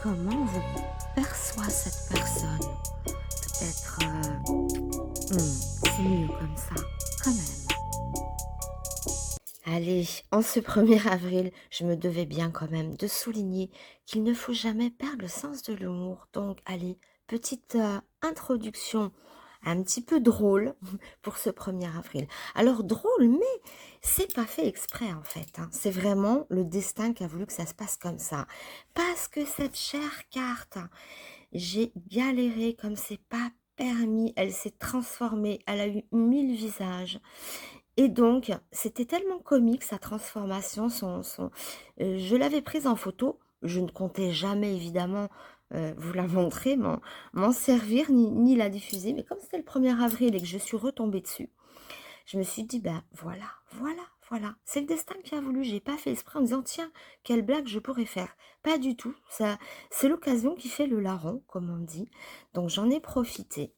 comment vous perçoit cette personne. Peut-être, c'est mieux comme ça, quand même. Allez, en ce 1er avril, je me devais bien quand même de souligner qu'il ne faut jamais perdre le sens de l'humour. Donc, allez, petite introduction un petit peu drôle pour ce 1er avril. Alors, drôle, mais c'est pas fait exprès en fait, hein. C'est vraiment le destin qui a voulu que ça se passe comme ça. Parce que cette chère carte, j'ai galéré comme c'est pas permis, elle s'est transformée, elle a eu 1000 visages. Et donc, c'était tellement comique sa transformation, je l'avais prise en photo, je ne comptais jamais évidemment, vous la montrer, m'en servir, ni la diffuser, mais comme c'était le 1er avril et que je suis retombée dessus, je me suis dit: «Ben, voilà, voilà, voilà, c'est le destin qui a voulu». J'ai pas fait exprès en me disant: «Tiens, quelle blague je pourrais faire». Pas du tout, ça c'est l'occasion qui fait le larron, comme on dit, donc j'en ai profité.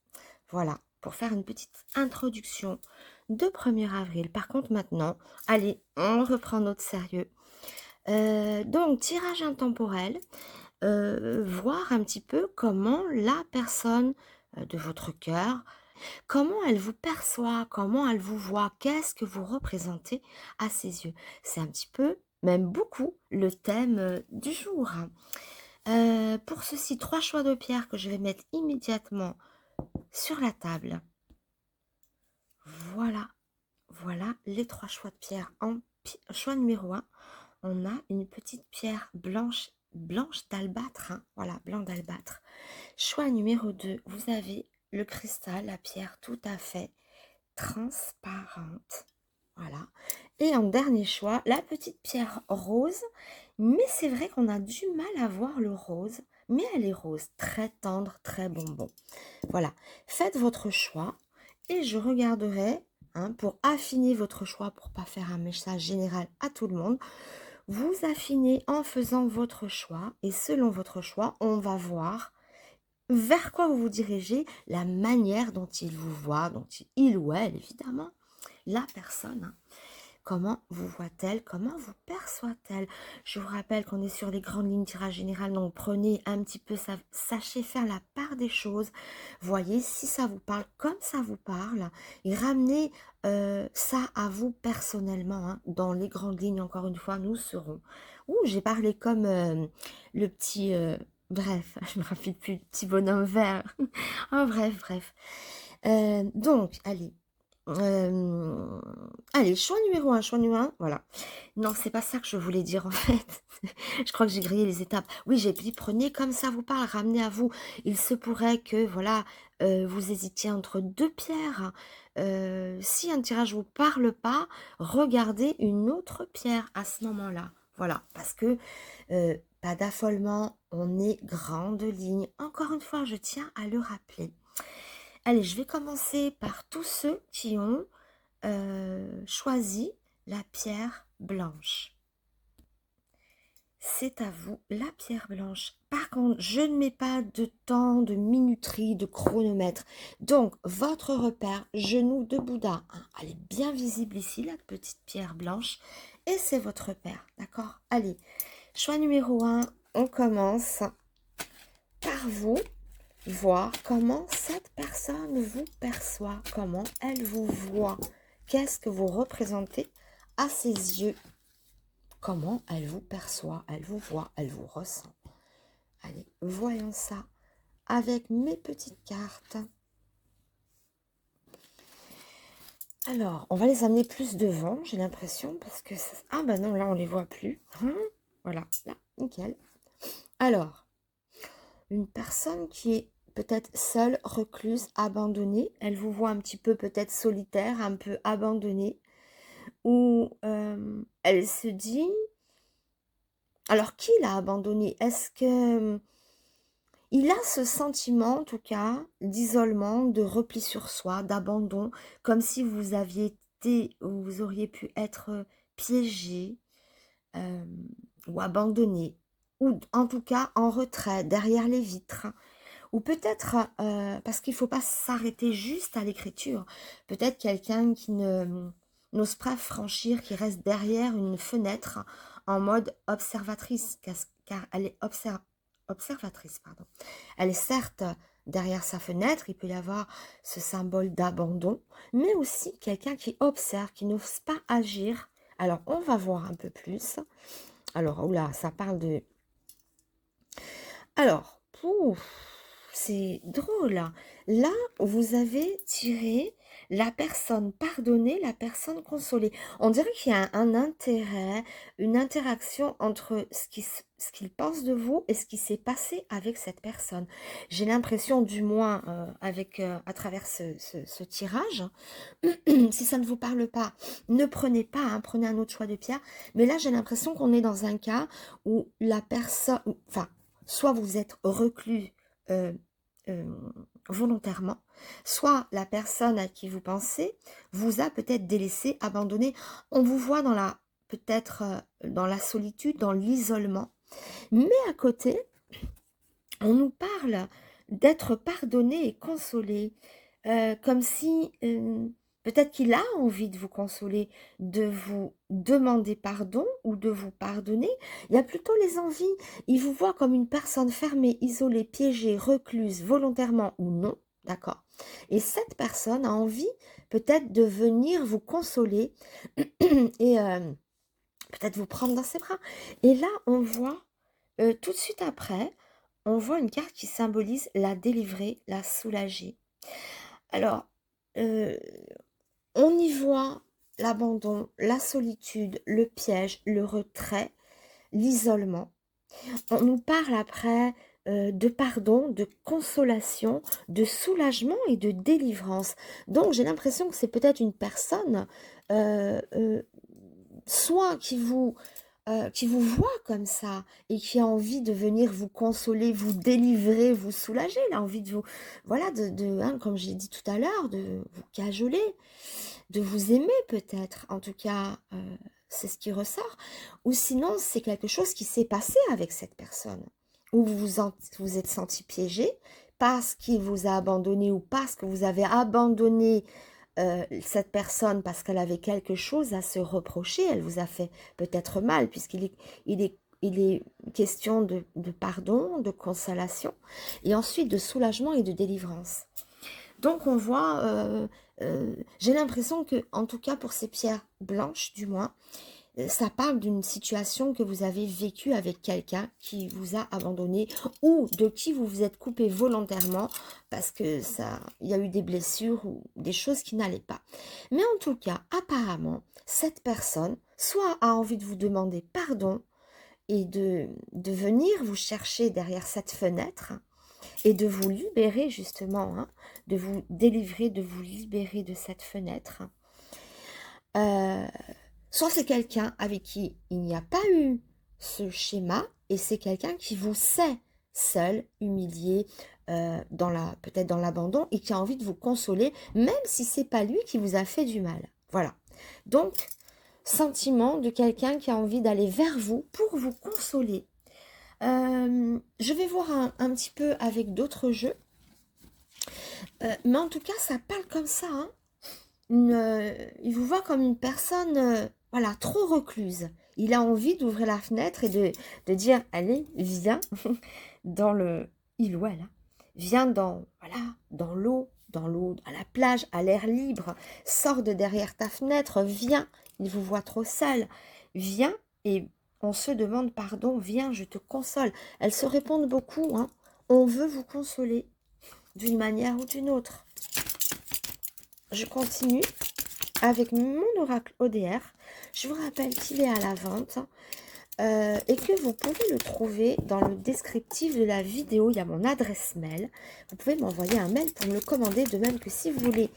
Voilà, pour faire une petite introduction de 1er avril. Par contre maintenant, allez, on reprend notre sérieux. Donc tirage intemporel, voir un petit peu comment la personne, de votre cœur, comment elle vous perçoit, comment elle vous voit, qu'est-ce que vous représentez à ses yeux. C'est un petit peu, même beaucoup, le thème, du jour. Pour ceci, 3 choix de pierres que je vais mettre immédiatement sur la table. Voilà, voilà les 3 choix de pierres. Choix numéro 1, on a une petite pierre blanche, blanche d'albâtre, hein, voilà, blanc d'albâtre. Choix numéro 2, vous avez le cristal, la pierre tout à fait transparente. Voilà. Et en dernier choix, la petite pierre rose. Mais c'est vrai qu'on a du mal à voir le rose. Mais elle est rose, très tendre, très bonbon. Voilà. Faites votre choix. Et je regarderai, hein, pour affiner votre choix, pour pas faire un message général à tout le monde. Vous affinez en faisant votre choix. Et selon votre choix, on va voir vers quoi vous vous dirigez, la manière dont il vous voit, dont il ou elle, évidemment, la personne, hein. Comment vous voit-elle? Comment vous perçoit-elle? Je vous rappelle qu'on est sur les grandes lignes tirage général, donc prenez un petit peu, sachez faire la part des choses. Voyez si ça vous parle comme ça vous parle et ramenez ça à vous personnellement, hein. Dans les grandes lignes, encore une fois, nous serons. Ouh, j'ai parlé comme le petit... bref, je me rappelle plus, le petit bonhomme vert. Oh, bref. Donc, allez. Allez, choix numéro 1, voilà. Non, c'est pas ça que je voulais dire en fait. Je crois que j'ai grillé les étapes. Oui, j'ai dit prenez comme ça vous parle, ramenez à vous. Il se pourrait que, voilà, vous hésitiez entre 2 pierres. Si un tirage vous parle pas, regardez une autre pierre à ce moment-là. Voilà, parce que pas d'affolement, on est grande ligne. Encore une fois, je tiens à le rappeler. Allez, je vais commencer par tous ceux qui ont choisi la pierre blanche. C'est à vous, la pierre blanche. Par contre, je ne mets pas de temps, de minuterie, de chronomètre. Donc, votre repère, genou de Bouddha, hein, elle est bien visible ici, la petite pierre blanche. Et c'est votre repère, d'accord? Allez, choix numéro 1, on commence par vous. Voir comment cette personne vous perçoit, comment elle vous voit, qu'est-ce que vous représentez à ses yeux, comment elle vous perçoit, elle vous voit, elle vous ressent. Allez, voyons ça avec mes petites cartes. Alors, on va les amener plus devant, j'ai l'impression, parce que... Ah ben non, là on les voit plus. Voilà, là, nickel. Alors, une personne qui est peut-être seule, recluse, abandonnée. Elle vous voit un petit peu peut-être solitaire, un peu abandonnée. Ou elle se dit... Alors, qui l'a abandonnée? Est-ce que... il a ce sentiment, en tout cas, d'isolement, de repli sur soi, d'abandon, comme si vous aviez été, ou vous auriez pu être piégé, ou abandonné, ou en tout cas en retrait, derrière les vitres. Ou peut-être, parce qu'il ne faut pas s'arrêter juste à l'écriture, peut-être quelqu'un qui n'ose pas franchir, qui reste derrière une fenêtre en mode observatrice, car elle est observatrice, pardon. Elle est certes derrière sa fenêtre, il peut y avoir ce symbole d'abandon, mais aussi quelqu'un qui observe, qui n'ose pas agir. Alors, on va voir un peu plus. Alors, oula, ça parle de... Alors, c'est drôle. Là, vous avez tiré la personne pardonnée, la personne consolée. On dirait qu'il y a un intérêt, une interaction entre ce qu'il pense de vous et ce qui s'est passé avec cette personne. J'ai l'impression, du moins, à travers ce tirage, si ça ne vous parle pas, ne prenez pas, hein, prenez un autre choix de pierre. Mais là, j'ai l'impression qu'on est dans un cas où la personne, enfin, soit vous êtes reclus euh, euh, volontairement, soit la personne à qui vous pensez vous a peut-être délaissé, abandonné. On vous voit dans la, peut-être dans la solitude, dans l'isolement. Mais à côté, on nous parle d'être pardonné et consolé, comme si peut-être qu'il a envie de vous consoler, de vous demander pardon ou de vous pardonner. Il y a plutôt les envies. Il vous voit comme une personne fermée, isolée, piégée, recluse, volontairement ou non, d'accord? Et cette personne a envie peut-être de venir vous consoler et peut-être vous prendre dans ses bras. Et là, on voit tout de suite après, on voit une carte qui symbolise la délivrer, la soulager. Alors, on y voit l'abandon, la solitude, le piège, le retrait, l'isolement. On nous parle après de pardon, de consolation, de soulagement et de délivrance. Donc, j'ai l'impression que c'est peut-être une personne, soit qui vous voit comme ça et qui a envie de venir vous consoler, vous délivrer, vous soulager, il a envie de vous, voilà, hein, comme j'ai dit tout à l'heure, de vous cajoler, de vous aimer peut-être, en tout cas, c'est ce qui ressort, ou sinon c'est quelque chose qui s'est passé avec cette personne, où vous êtes senti piégé, parce qu'il vous a abandonné ou parce que vous avez abandonné cette personne parce qu'elle avait quelque chose à se reprocher, elle vous a fait peut-être mal, il est question de pardon, de consolation, et ensuite de soulagement et de délivrance. Donc on voit, j'ai l'impression que, en tout cas pour ces pierres blanches du moins, ça parle d'une situation que vous avez vécue avec quelqu'un qui vous a abandonné ou de qui vous vous êtes coupé volontairement parce que il y a eu des blessures ou des choses qui n'allaient pas. Mais en tout cas, apparemment, cette personne soit a envie de vous demander pardon et de venir vous chercher derrière cette fenêtre et de vous libérer justement, hein, de vous délivrer, de vous libérer de cette fenêtre. Soit c'est quelqu'un avec qui il n'y a pas eu ce schéma et c'est quelqu'un qui vous sait seul, humilié, peut-être dans l'abandon et qui a envie de vous consoler, même si c'est pas lui qui vous a fait du mal. Voilà. Donc, sentiment de quelqu'un qui a envie d'aller vers vous pour vous consoler. Je vais voir un petit peu avec d'autres jeux. Mais en tout cas, ça parle comme ça, hein. Il vous voit comme une personne, voilà, trop recluse. Il a envie d'ouvrir la fenêtre et de dire, allez, viens dans le... Il ou elle, hein, viens voilà, dans l'eau, à la plage, à l'air libre. Sors de derrière ta fenêtre, viens. Il vous voit trop seul. Viens et on se demande pardon, viens, je te console. Elles se répondent beaucoup, hein. On veut vous consoler d'une manière ou d'une autre. Je continue avec mon oracle ODR. Je vous rappelle qu'il est à la vente et que vous pouvez le trouver dans le descriptif de la vidéo. Il y a mon adresse mail. Vous pouvez m'envoyer un mail pour me le commander. De même que si vous voulez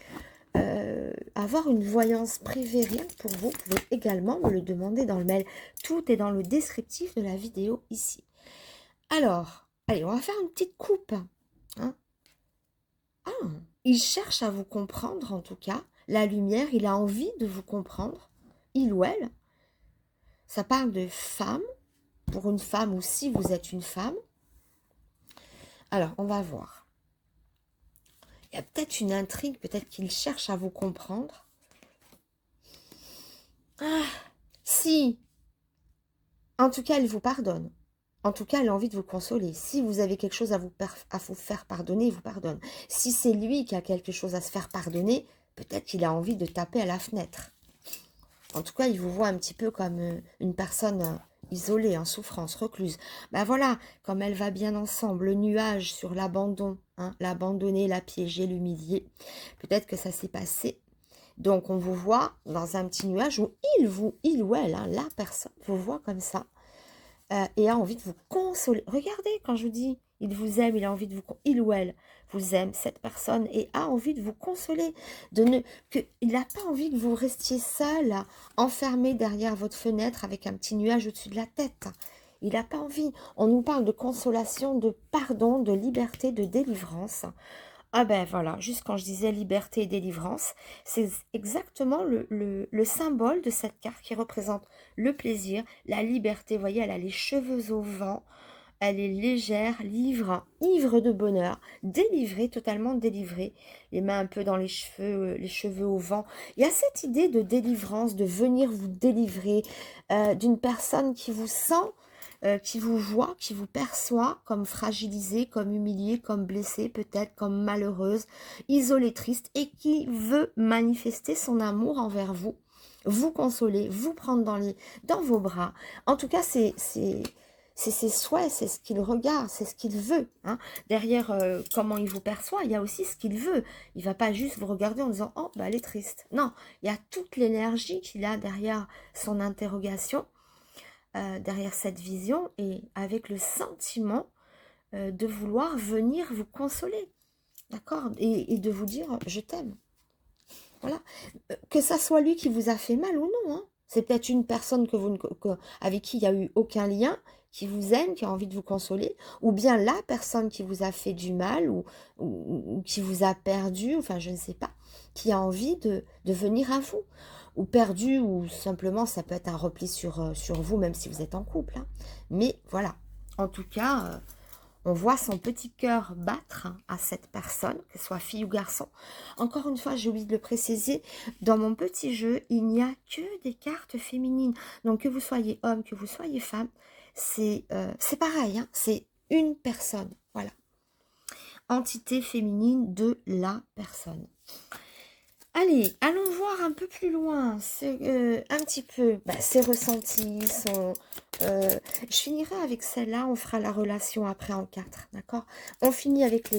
avoir une voyance privée rien que pour vous, vous pouvez également me le demander dans le mail. Tout est dans le descriptif de la vidéo ici. Alors, allez, on va faire une petite coupe. Hein. Ah, il cherche à vous comprendre en tout cas. La lumière, il a envie de vous comprendre. Il ou elle. Ça parle de femme. Pour une femme ou si vous êtes une femme. Alors, on va voir. Il y a peut-être une intrigue. Peut-être qu'il cherche à vous comprendre. Ah, si. En tout cas, il vous pardonne. En tout cas, elle a envie de vous consoler. Si vous avez quelque chose à vous faire pardonner, il vous pardonne. Si c'est lui qui a quelque chose à se faire pardonner, peut-être qu'il a envie de taper à la fenêtre. En tout cas, il vous voit un petit peu comme une personne isolée, en souffrance, recluse. Ben voilà, comme elle va bien ensemble, le nuage sur l'abandon, hein, l'abandonner, la piéger, l'humilier. Peut-être que ça s'est passé. Donc, on vous voit dans un petit nuage où il ou elle, hein, la personne, vous voit comme ça. Et a envie de vous consoler. Regardez, quand je vous dis, il vous aime, il a envie de vous, il ou elle vous aime, cette personne, et a envie de vous consoler, il n'a pas envie que vous restiez seul, enfermé derrière votre fenêtre avec un petit nuage au-dessus de la tête. Il n'a pas envie. On nous parle de consolation, de pardon, de liberté, de délivrance. Ah ben voilà, juste quand je disais liberté et délivrance, c'est exactement le symbole de cette carte qui représente le plaisir, la liberté. Vous voyez, elle a les cheveux au vent, elle est légère, ivre de bonheur, délivrée, totalement délivrée, les mains un peu dans les cheveux au vent. Il y a cette idée de délivrance, de venir vous délivrer d'une personne qui vous sent, qui vous voit, qui vous perçoit comme fragilisée, comme humiliée, comme blessée, peut-être comme malheureuse, isolée, triste, et qui veut manifester son amour envers vous, vous consoler, vous prendre dans vos bras. En tout cas, c'est ses souhaits, c'est ce qu'il regarde, c'est ce qu'il veut. Hein. Derrière comment il vous perçoit, il y a aussi ce qu'il veut. Il va pas juste vous regarder en disant « Oh, bah, elle est triste ». Non, il y a toute l'énergie qu'il a derrière son interrogation, derrière cette vision, et avec le sentiment de vouloir venir vous consoler. D'accord, et de vous dire « Je t'aime ». Voilà. Que ça soit lui qui vous a fait mal ou non. Hein. C'est peut-être une personne avec qui il n'y a eu aucun lien, qui vous aime, qui a envie de vous consoler, ou bien la personne qui vous a fait du mal, ou qui vous a perdu, enfin je ne sais pas, qui a envie de venir à vous. Ou perdu, ou simplement ça peut être un repli sur vous, même si vous êtes en couple. Hein. Mais voilà, en tout cas... on voit son petit cœur battre à cette personne, que ce soit fille ou garçon. Encore une fois, j'ai oublié de le préciser, dans mon petit jeu, il n'y a que des cartes féminines. Donc que vous soyez homme, que vous soyez femme, c'est pareil, hein, c'est une personne. Voilà. Entité féminine de la personne. Allez, allons voir un peu plus loin, un petit peu ses ressentis, je finirai avec celle-là, on fera la relation après en 4, d'accord? On finit avec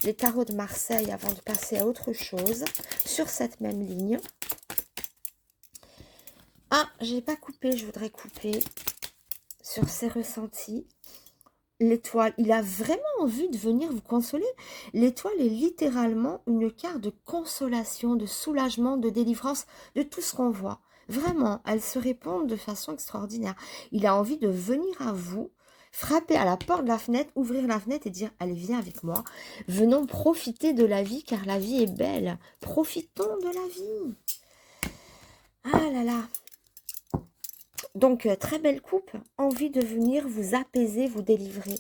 les tarots de Marseille avant de passer à autre chose, sur cette même ligne. Ah, j'ai pas coupé, je voudrais couper sur ses ressentis. L'étoile, il a vraiment envie de venir vous consoler. L'étoile est littéralement une carte de consolation, de soulagement, de délivrance, de tout ce qu'on voit. Vraiment, elle se répond de façon extraordinaire. Il a envie de venir à vous, frapper à la porte de la fenêtre, ouvrir la fenêtre et dire « Allez, viens avec moi. Venons profiter de la vie car la vie est belle. Profitons de la vie. » Ah là là. Donc, très belle coupe, envie de venir vous apaiser, vous délivrer.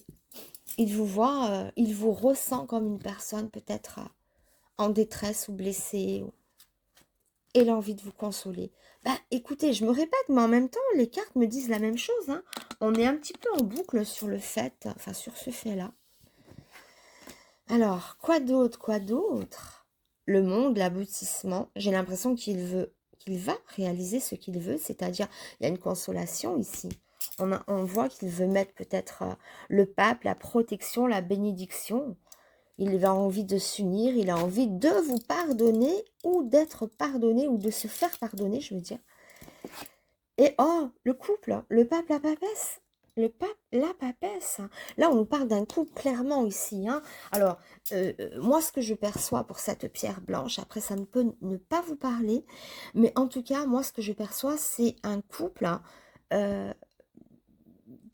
Il vous voit, il vous ressent comme une personne peut-être en détresse ou blessée. Et l'envie de vous consoler. Bah, écoutez, je me répète, mais en même temps, les cartes me disent la même chose. Hein. On est un petit peu en boucle sur le fait, enfin sur ce fait-là. Alors, quoi d'autre, quoi d'autre? Le monde, l'aboutissement. J'ai l'impression qu'il va réaliser ce qu'il veut, c'est-à-dire, il y a une consolation ici. On voit qu'il veut mettre peut-être le pape, la protection, la bénédiction. Il a envie de s'unir, il a envie de vous pardonner ou d'être pardonné ou de se faire pardonner, je veux dire. Et oh, le couple, le pape, la papesse. Le pape, la papesse. Là, on nous parle d'un couple clairement ici. Hein. Alors, moi, ce que je perçois pour cette pierre blanche, après, ça ne peut ne pas vous parler, mais en tout cas, moi, ce que je perçois, c'est un couple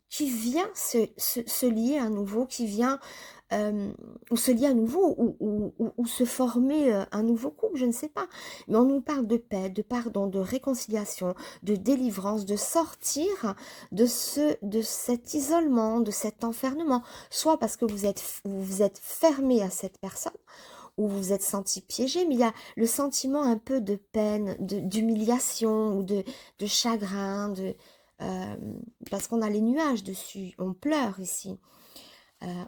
qui vient se lier à nouveau, qui vient ou se lier à nouveau, ou se former un nouveau couple, je ne sais pas. Mais on nous parle de paix, de pardon, de réconciliation, de délivrance, de sortir de cet isolement, de cet enfermement. Soit parce que vous êtes fermé à cette personne, ou vous vous êtes senti piégé, mais il y a le sentiment un peu de peine, d'humiliation, ou de chagrin, euh, parce qu'on a les nuages dessus, on pleure ici.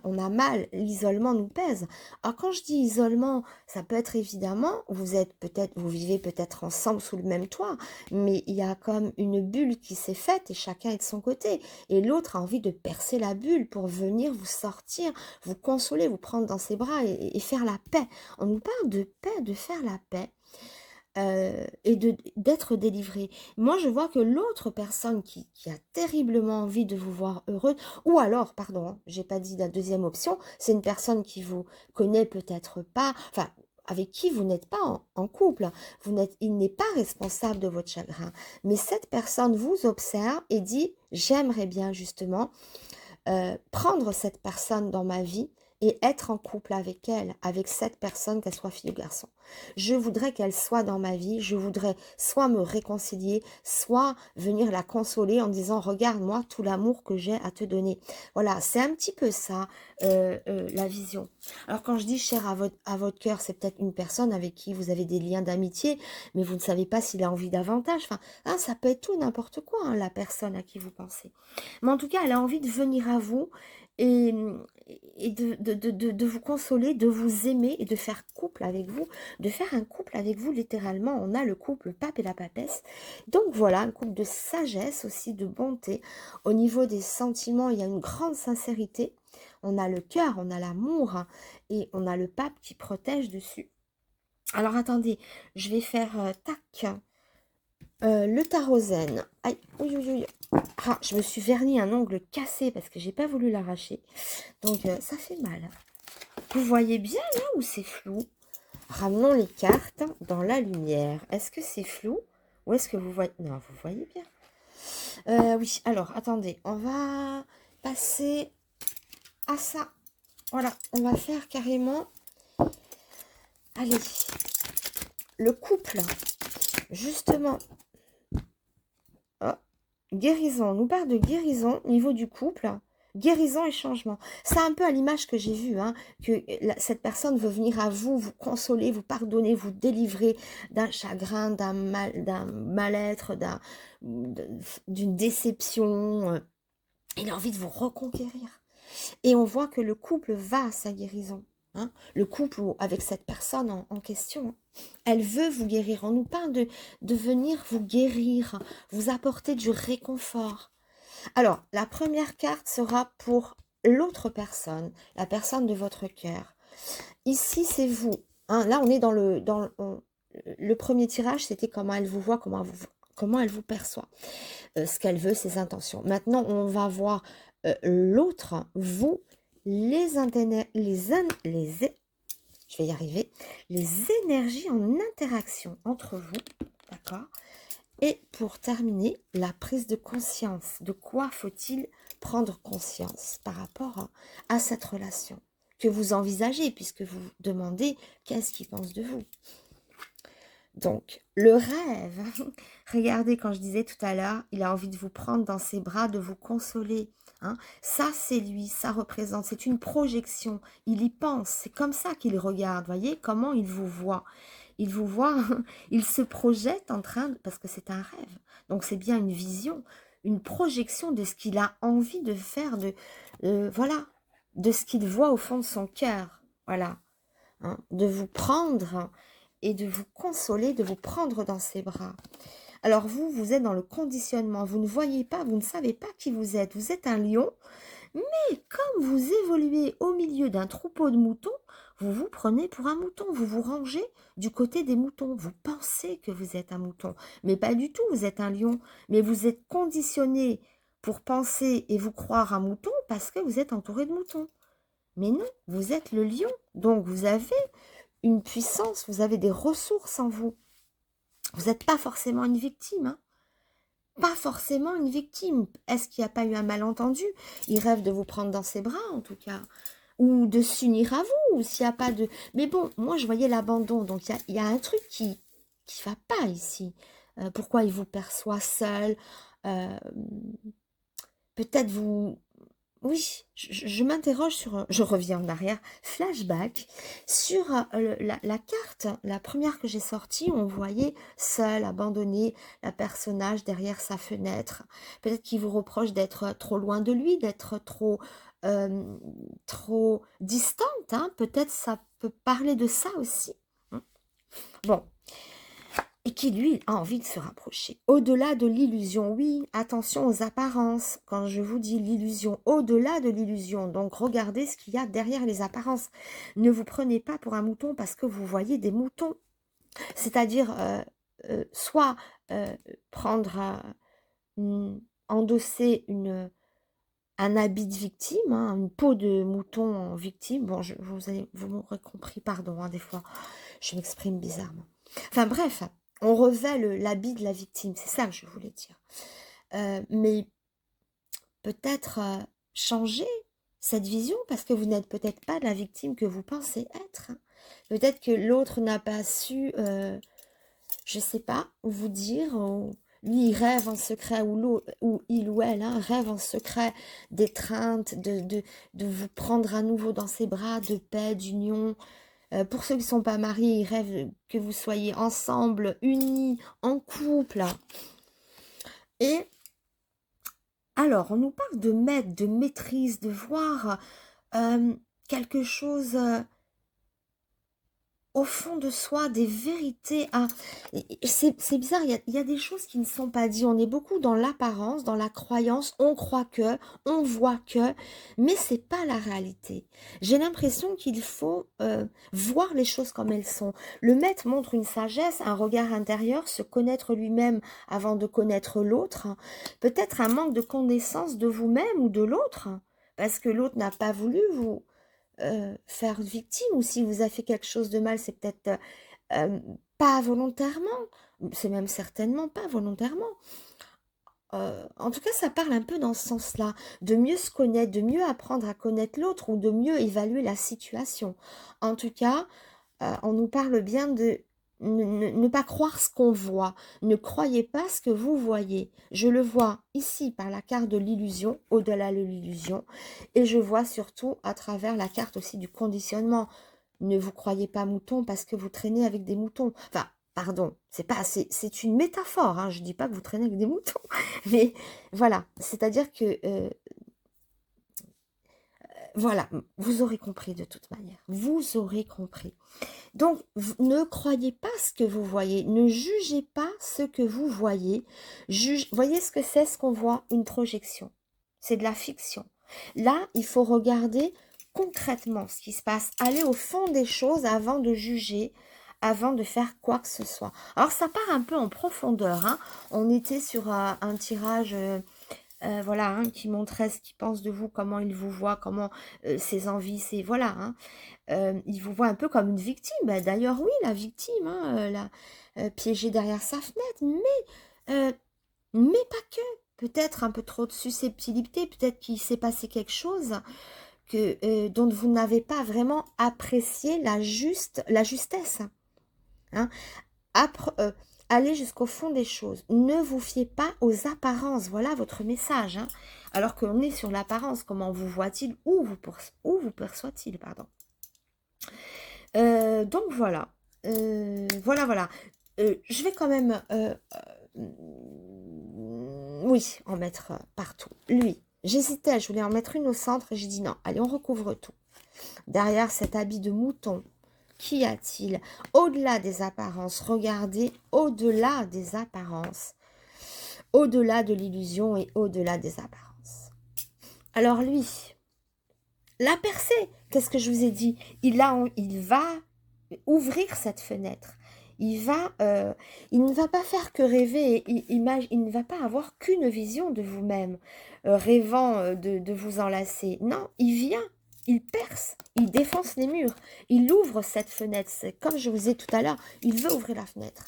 On a mal, l'isolement nous pèse. Alors quand je dis isolement, ça peut être évidemment, vous vivez peut-être ensemble sous le même toit, mais il y a comme une bulle qui s'est faite et chacun est de son côté. Et l'autre a envie de percer la bulle pour venir vous sortir, vous consoler, vous prendre dans ses bras et faire la paix. On nous parle de paix, de faire la paix. Et d'être délivré. Moi, je vois que l'autre personne qui a terriblement envie de vous voir heureux, ou alors, pardon, hein, j'ai pas dit la deuxième option, c'est une personne qui vous connaît peut-être pas, enfin, avec qui vous n'êtes pas en couple, il n'est pas responsable de votre chagrin, mais cette personne vous observe et dit, j'aimerais bien justement prendre cette personne dans ma vie et être en couple avec elle, avec cette personne, qu'elle soit fille ou garçon. Je voudrais qu'elle soit dans ma vie, je voudrais soit me réconcilier, soit venir la consoler en disant, regarde-moi tout l'amour que j'ai à te donner. Voilà, c'est un petit peu ça, la vision. Alors quand je dis cher à votre cœur, c'est peut-être une personne avec qui vous avez des liens d'amitié, mais vous ne savez pas s'il a envie davantage. Enfin, hein, ça peut être tout, n'importe quoi, hein, la personne à qui vous pensez. Mais en tout cas, elle a envie de venir à vous et, et de vous consoler, de vous aimer et de faire couple avec vous, de faire un couple avec vous littéralement. On a le couple pape et la papesse. Donc voilà, un couple de sagesse aussi, de bonté. Au niveau des sentiments, il y a une grande sincérité. On a le cœur, on a l'amour hein, et on a le pape qui protège dessus. Alors attendez, je vais faire tac. Le tarot zen. Aïe, oui, oui, oui. Ah, je me suis verni un ongle cassé parce que j'ai pas voulu l'arracher. Donc, ça fait mal. Vous voyez bien là ou c'est flou? Ramenons les cartes dans la lumière. Est-ce que c'est flou? Ou est-ce que vous voyez... Non, vous voyez bien. Oui, alors, attendez. On va passer à ça. Voilà, on va faire carrément... Allez. Le couple. Justement... Oh, guérison, on nous parle de guérison au niveau du couple, guérison et changement. C'est un peu à l'image que j'ai vue, hein, que cette personne veut venir à vous, vous consoler, vous pardonner, vous délivrer d'un chagrin, d'un mal-être, d'une déception. Il a envie de vous reconquérir. Et on voit que le couple va à sa guérison. Hein, le couple avec cette personne en question, elle veut vous guérir. On nous parle de venir vous guérir, vous apporter du réconfort. Alors, la première carte sera pour l'autre personne, la personne de votre cœur. Ici, c'est vous. Hein, là, on est dans le premier tirage, c'était comment elle vous voit, comment elle vous perçoit, ce qu'elle veut, ses intentions. Maintenant, on va voir l'autre, vous, je vais y arriver, les énergies en interaction entre vous, d'accord? Et pour terminer, la prise de conscience. De quoi faut-il prendre conscience par rapport à cette relation que vous envisagez, puisque vous demandez qu'est-ce qu'il pense de vous. Donc, le rêve, regardez quand je disais tout à l'heure, il a envie de vous prendre dans ses bras, de vous consoler. Hein. Ça, c'est lui, ça représente, c'est une projection. Il y pense, c'est comme ça qu'il regarde, voyez, comment il vous voit. Il vous voit, il se projette en train, parce que c'est un rêve. Donc, c'est bien une vision, une projection de ce qu'il a envie de faire, voilà, de ce qu'il voit au fond de son cœur. Voilà, hein, de vous prendre et de vous consoler, de vous prendre dans ses bras. Alors vous êtes dans le conditionnement, vous ne voyez pas, vous ne savez pas qui vous êtes un lion, mais comme vous évoluez au milieu d'un troupeau de moutons, vous vous prenez pour un mouton, vous vous rangez du côté des moutons, vous pensez que vous êtes un mouton, mais pas du tout, vous êtes un lion, mais vous êtes conditionné pour penser et vous croire un mouton parce que vous êtes entouré de moutons. Mais non, vous êtes le lion, donc vous avez une puissance, vous avez des ressources en vous. Vous n'êtes pas forcément une victime, hein. Pas forcément une victime. Est-ce qu'il n'y a pas eu un malentendu? Il rêve de vous prendre dans ses bras, en tout cas. Ou de s'unir à vous, ou s'il n'y a pas de... Mais bon, moi, je voyais l'abandon. Donc, il y a un truc qui ne va pas ici. Pourquoi il vous perçoit seul? Peut-être vous oui, je m'interroge sur, je reviens en arrière, flashback, sur la carte, la première que j'ai sortie, on voyait seul, abandonné, la personnage derrière sa fenêtre. Peut-être qu'il vous reproche d'être trop loin de lui, d'être euh, trop distante, hein. Peut-être ça peut parler de ça aussi, hein. Bon, et qui, lui, a envie de se rapprocher. Au-delà de l'illusion, oui, attention aux apparences. Quand je vous dis l'illusion, au-delà de l'illusion, donc regardez ce qu'il y a derrière les apparences. Ne vous prenez pas pour un mouton parce que vous voyez des moutons. C'est-à-dire, soit euh, prendre, endosser un habit de victime, hein, une peau de mouton en victime. Bon, vous m'aurez compris, pardon, hein, des fois, je m'exprime bizarrement. Enfin bref, on revêt l'habit de la victime, c'est ça que je voulais dire. Mais peut-être changer cette vision, parce que vous n'êtes peut-être pas la victime que vous pensez être, hein. Peut-être que l'autre n'a pas su, je sais pas, vous dire, lui il rêve en secret, ou il ou elle, hein, rêve en secret d'étreinte, de vous prendre à nouveau dans ses bras, de paix, d'union. Pour ceux qui ne sont pas mariés, ils rêvent que vous soyez ensemble, unis, en couple. Et alors, on nous parle de maître, de maîtrise, de voir quelque chose au fond de soi, des vérités. C'est bizarre, il y a des choses qui ne sont pas dites. On est beaucoup dans l'apparence, dans la croyance. On croit que, on voit que, mais c'est pas la réalité. J'ai l'impression qu'il faut voir les choses comme elles sont. Le maître montre une sagesse, un regard intérieur, se connaître lui-même avant de connaître l'autre. Peut-être un manque de connaissance de vous-même ou de l'autre, parce que l'autre n'a pas voulu vous faire victime, ou si vous a fait quelque chose de mal, c'est peut-être pas volontairement, c'est même certainement pas volontairement. En tout cas, ça parle un peu dans ce sens-là, de mieux se connaître, de mieux apprendre à connaître l'autre ou de mieux évaluer la situation. En tout cas, on nous parle bien de ne pas croire ce qu'on voit. Ne croyez pas ce que vous voyez. Je le vois ici par la carte de l'illusion, au-delà de l'illusion, et je vois surtout à travers la carte aussi du conditionnement. Ne vous croyez pas mouton parce que vous traînez avec des moutons. Enfin, pardon, c'est une métaphore, hein. Je dis pas que vous traînez avec des moutons, mais voilà, c'est-à-dire que voilà, vous aurez compris de toute manière. Vous aurez compris. Donc, ne croyez pas ce que vous voyez. Ne jugez pas ce que vous voyez. Voyez ce que c'est, ce qu'on voit, une projection. C'est de la fiction. Là, il faut regarder concrètement ce qui se passe. Aller au fond des choses avant de juger, avant de faire quoi que ce soit. Alors, ça part un peu en profondeur, hein. On était sur un tirage... voilà, hein, qui montrait ce qu'il pense de vous, comment il vous voit, comment ses envies, voilà, hein. Il vous voit un peu comme une victime. D'ailleurs, oui, la victime, hein, piégée derrière sa fenêtre, mais pas que. Peut-être un peu trop de susceptibilité, peut-être qu'il s'est passé quelque chose dont vous n'avez pas vraiment apprécié la justesse, hein. Allez jusqu'au fond des choses. Ne vous fiez pas aux apparences. Voilà votre message, hein. Alors qu'on est sur l'apparence, comment vous voit-il, où vous perçoit-il, pardon. Donc voilà. Voilà. Je vais quand même, oui, en mettre partout. Lui, j'hésitais, je voulais en mettre une au centre et j'ai dit non. Allez, on recouvre tout. Derrière cet habit de mouton, qu'y a-t-il? Au-delà des apparences, regardez au-delà des apparences, au-delà de l'illusion et au-delà des apparences. Alors lui, la percée, qu'est-ce que je vous ai dit? Il va ouvrir cette fenêtre. Il ne va pas faire que rêver, il ne va pas avoir qu'une vision de vous-même, rêvant de vous enlacer. Non, il vient, il perce, il défonce les murs, il ouvre cette fenêtre. Comme je vous ai tout à l'heure, il veut ouvrir la fenêtre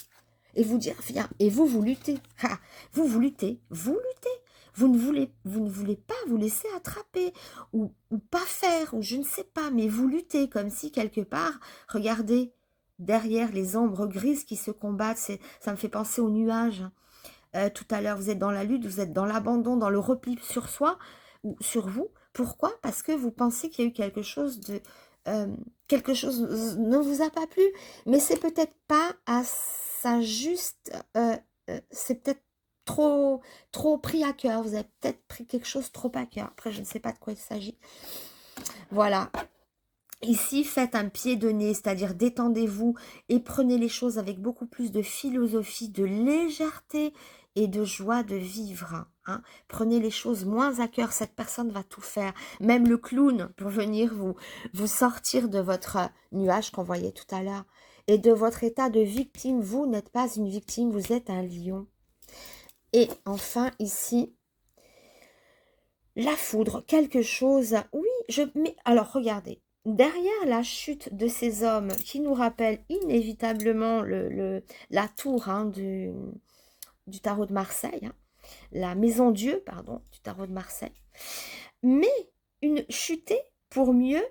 et vous dire, viens, et vous luttez. Ha, vous luttez, vous luttez. Vous ne voulez pas vous laisser attraper ou pas faire, ou je ne sais pas, mais vous luttez comme si quelque part, regardez, derrière les ombres grises qui se combattent, ça me fait penser aux nuages. Tout à l'heure, vous êtes dans la lutte, vous êtes dans l'abandon, dans le repli sur soi, ou sur vous, Pourquoi? Parce que vous pensez qu'il y a eu quelque chose de... quelque chose ne vous a pas plu, mais c'est peut-être pas à sa juste... c'est peut-être trop pris à cœur. Vous avez peut-être pris quelque chose trop à cœur. Après, je ne sais pas de quoi il s'agit. Voilà. Ici, faites un pied de nez, c'est-à-dire détendez-vous et prenez les choses avec beaucoup plus de philosophie, de légèreté et de joie de vivre. Hein. Prenez les choses moins à cœur, cette personne va tout faire. Même le clown pour venir vous sortir de votre nuage qu'on voyait tout à l'heure et de votre état de victime. Vous n'êtes pas une victime, vous êtes un lion. Et enfin, ici, la foudre, quelque chose... Oui, mais alors, regardez. Derrière la chute de ces hommes qui nous rappellent inévitablement la tour hein, du tarot de Marseille, hein, la maison Dieu, pardon, du tarot de Marseille, mais une chutée pour mieux,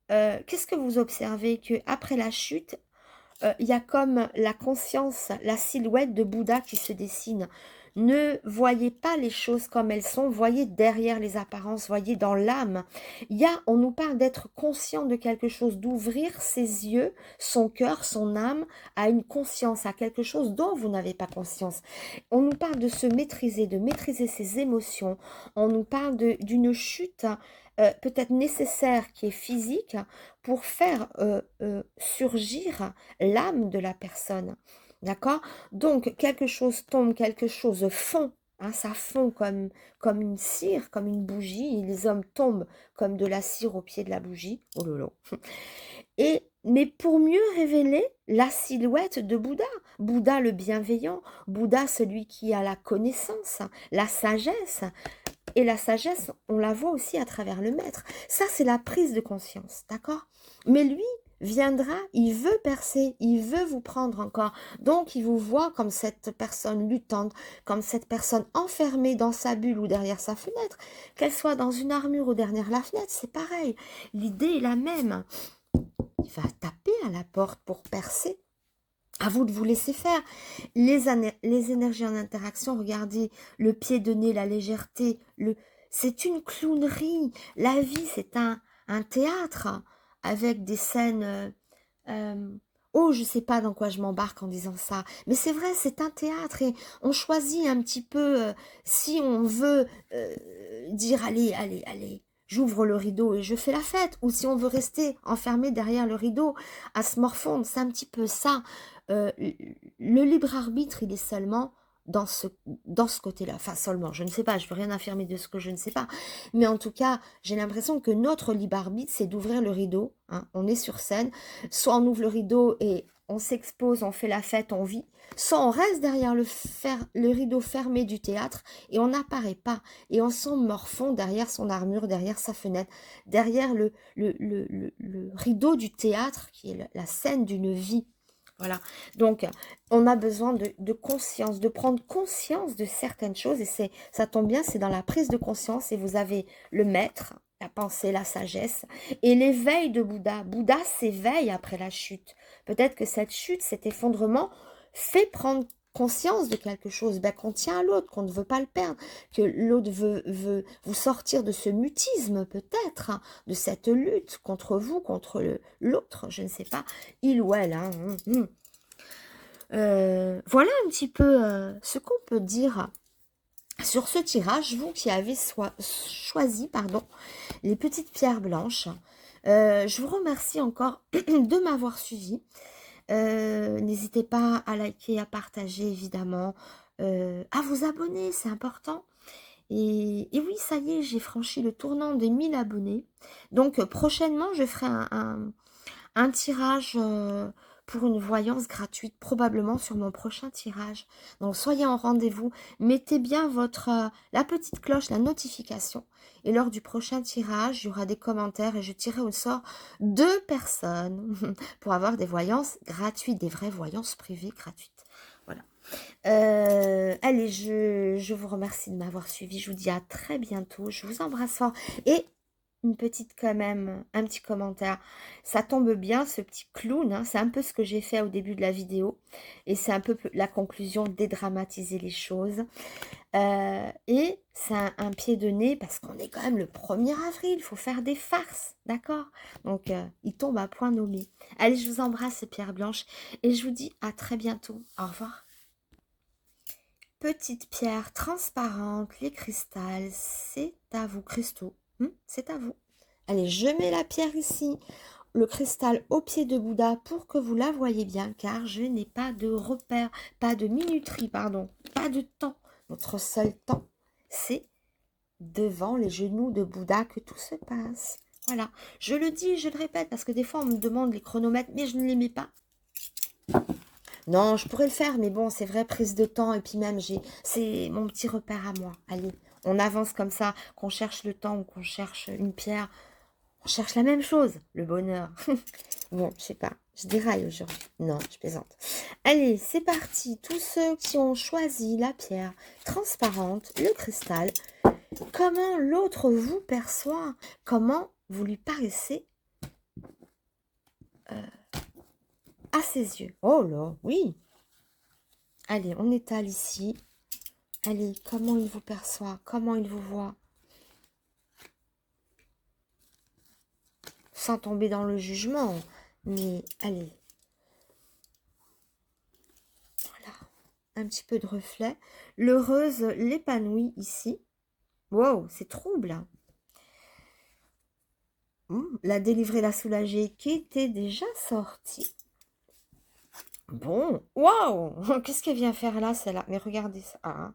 qu'est-ce que vous observez? Qu'après la chute, il y a comme la conscience, la silhouette de Bouddha qui se dessine. Ne voyez pas les choses comme elles sont, voyez derrière les apparences, voyez dans l'âme. On nous parle d'être conscient de quelque chose, d'ouvrir ses yeux, son cœur, son âme à une conscience, à quelque chose dont vous n'avez pas conscience. On nous parle de se maîtriser, de maîtriser ses émotions. On nous parle d'une chute peut-être nécessaire qui est physique pour faire surgir l'âme de la personne. D'accord? Donc, quelque chose tombe, quelque chose fond. Hein, ça fond comme une cire, comme une bougie. Et les hommes tombent comme de la cire au pied de la bougie. Oh lolo. Mais pour mieux révéler la silhouette de Bouddha. Bouddha le bienveillant. Bouddha celui qui a la connaissance, la sagesse. Et la sagesse, on la voit aussi à travers le maître. Ça, c'est la prise de conscience. D'accord? Mais lui viendra, il veut percer, il veut vous prendre encore. Donc, il vous voit comme cette personne luttante, comme cette personne enfermée dans sa bulle ou derrière sa fenêtre. Qu'elle soit dans une armure ou derrière la fenêtre, c'est pareil. L'idée est la même. Il va taper à la porte pour percer. À vous de vous laisser faire. Les énergies en interaction, regardez, le pied de nez, la légèreté, c'est une clownerie. La vie, c'est un théâtre avec des scènes... oh, je sais pas dans quoi je m'embarque en disant ça, mais c'est vrai, c'est un théâtre et on choisit un petit peu si on veut dire allez, allez, allez, j'ouvre le rideau et je fais la fête, ou si on veut rester enfermé derrière le rideau à se morfondre, c'est un petit peu ça. Le libre arbitre, il est seulement dans ce côté-là, enfin seulement, je ne sais pas, je ne veux rien affirmer de ce que je ne sais pas, mais en tout cas, j'ai l'impression que notre libre arbitre, c'est d'ouvrir le rideau, hein, on est sur scène, soit on ouvre le rideau et on s'expose, on fait la fête, on vit, soit on reste derrière le rideau fermé du théâtre et on n'apparaît pas, et on s'en morfond derrière son armure, derrière sa fenêtre, derrière le rideau du théâtre, qui est la scène d'une vie. Voilà, donc on a besoin de conscience, de prendre conscience de certaines choses, et ça tombe bien, c'est dans la prise de conscience, et vous avez le maître, la pensée, la sagesse, et l'éveil de Bouddha. Bouddha s'éveille après la chute. Peut-être que cette chute, cet effondrement, fait prendre conscience de quelque chose, qu'on tient à l'autre, qu'on ne veut pas le perdre, que l'autre veut vous sortir de ce mutisme peut-être, hein, de cette lutte contre vous, contre l'autre, je ne sais pas, il ou elle. Hein, voilà un petit peu ce qu'on peut dire sur ce tirage, vous qui avez choisi les petites pierres blanches. Je vous remercie encore de m'avoir suivi. N'hésitez pas à liker, à partager évidemment, à vous abonner, c'est important. Et oui, ça y est, j'ai franchi le tournant des 1000 abonnés. Donc prochainement, je ferai un tirage pour une voyance gratuite, probablement sur mon prochain tirage. Donc soyez en rendez-vous, mettez bien la petite cloche, la notification. Et lors du prochain tirage, il y aura des commentaires et je tirerai au sort 2 personnes pour avoir des voyances gratuites, des vraies voyances privées gratuites. Voilà. Allez, je vous remercie de m'avoir suivi. Je vous dis à très bientôt. Je vous embrasse fort. Et une petite quand même, un petit commentaire. Ça tombe bien, ce petit clown, hein, c'est un peu ce que j'ai fait au début de la vidéo. Et c'est un peu la conclusion, dédramatiser les choses. Et c'est un pied de nez parce qu'on est quand même le 1er avril, il faut faire des farces, d'accord? Donc, il tombe à point nommé. Allez, je vous embrasse, Pierre Blanche, et je vous dis à très bientôt. Au revoir. Petite pierre transparente, les cristals, c'est à vous, cristaux, c'est à vous. Allez, je mets la pierre ici, le cristal au pied de Bouddha pour que vous la voyez bien, car je n'ai pas de repère, pas de minuterie, pardon, pas de temps. Notre seul temps, c'est devant les genoux de Bouddha que tout se passe. Voilà, je le dis, je le répète, parce que des fois on me demande les chronomètres, mais je ne les mets pas. Non, je pourrais le faire, mais bon, c'est vrai, prise de temps, et puis même, c'est mon petit repère à moi. Allez, on avance comme ça, qu'on cherche le temps ou qu'on cherche une pierre, on cherche la même chose, le bonheur. Bon, je sais pas, je déraille aujourd'hui. Non, je plaisante. Allez, c'est parti. Tous ceux qui ont choisi la pierre transparente, le cristal, comment l'autre vous perçoit, comment vous lui paraissez à ses yeux. Oh là, oui. Allez, on étale ici. Allez, comment il vous perçoit, comment il vous voit. Sans tomber dans le jugement, mais allez. Voilà, un petit peu de reflet. L'heureuse, l'épanouie ici. Wow, c'est trouble. La délivrée, la soulagée qui était déjà sortie. Bon, waouh, qu'est-ce qu'elle vient faire là, celle-là? Mais regardez ça. Hein.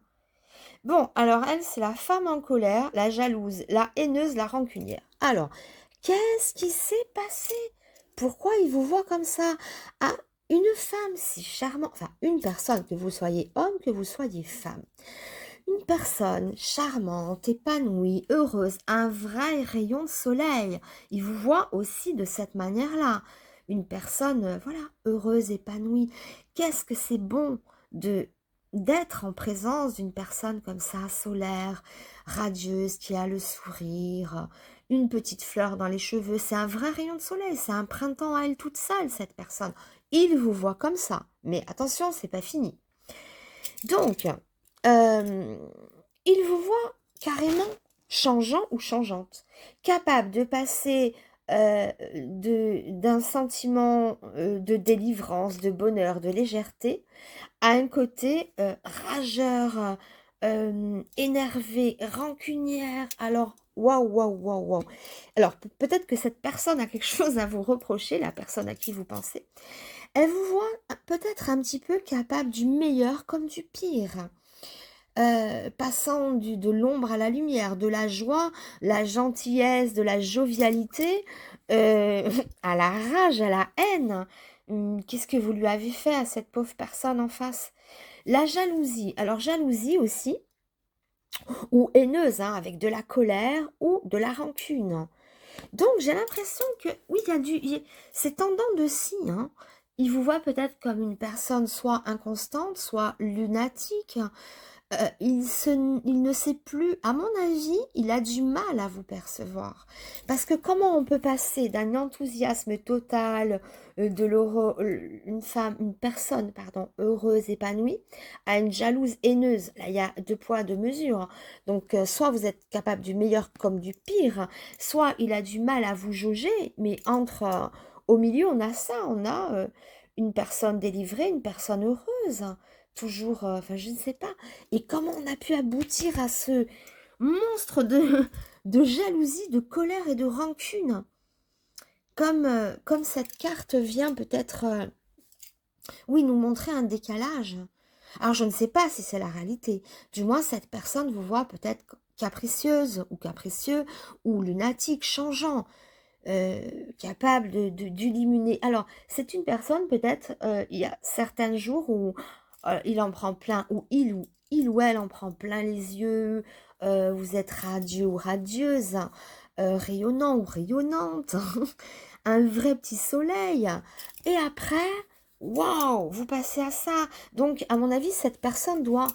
Bon, alors elle, c'est la femme en colère, la jalouse, la haineuse, la rancunière. Alors, qu'est-ce qui s'est passé? Pourquoi il vous voit comme ça? Ah, une femme si charmante, enfin, une personne, que vous soyez homme, que vous soyez femme. Une personne charmante, épanouie, heureuse, un vrai rayon de soleil. Il vous voit aussi de cette manière-là. Une personne, voilà, heureuse, épanouie. Qu'est-ce que c'est bon d'être en présence d'une personne comme ça, solaire, radieuse, qui a le sourire, une petite fleur dans les cheveux. C'est un vrai rayon de soleil, c'est un printemps à elle toute seule, cette personne. Il vous voit comme ça. Mais attention, c'est pas fini. Donc, il vous voit carrément changeant ou changeante, capable de passer d'un sentiment de délivrance, de bonheur, de légèreté, à un côté rageur, énervé, rancunière. Alors, waouh, waouh, waouh, waouh. Alors, peut-être que cette personne a quelque chose à vous reprocher, la personne à qui vous pensez. Elle vous voit peut-être un petit peu capable du meilleur comme du pire. Passant de l'ombre à la lumière, de la joie, la gentillesse, de la jovialité, à la rage, à la haine. Qu'est-ce que vous lui avez fait à cette pauvre personne en face? La jalousie. Alors, jalousie aussi, ou haineuse, hein, avec de la colère ou de la rancune. Donc, j'ai l'impression que, oui, c'est en dents de scie, hein. Il vous voit peut-être comme une personne soit inconstante, soit lunatique. Il ne sait plus, à mon avis, il a du mal à vous percevoir. Parce que comment on peut passer d'un enthousiasme total, une personne, pardon, heureuse, épanouie, à une jalouse haineuse? Là, il y a 2 poids, 2 mesures. Donc, soit vous êtes capable du meilleur comme du pire, soit il a du mal à vous jauger, mais au milieu, on a ça, on a une personne délivrée, une personne heureuse. Toujours, enfin, je ne sais pas. Et comment on a pu aboutir à ce monstre de jalousie, de colère et de rancune? Comme cette carte vient peut-être, oui, nous montrer un décalage. Alors, je ne sais pas si c'est la réalité. Du moins, cette personne vous voit peut-être capricieuse ou capricieux ou lunatique, changeant, capable d'illuminer. Alors, c'est une personne peut-être, il y a certains jours où il en prend plein, ou il ou elle en prend plein les yeux, vous êtes radieux ou radieuse, rayonnant ou rayonnante, un vrai petit soleil. Et après, waouh, vous passez à ça. Donc, à mon avis, cette personne doit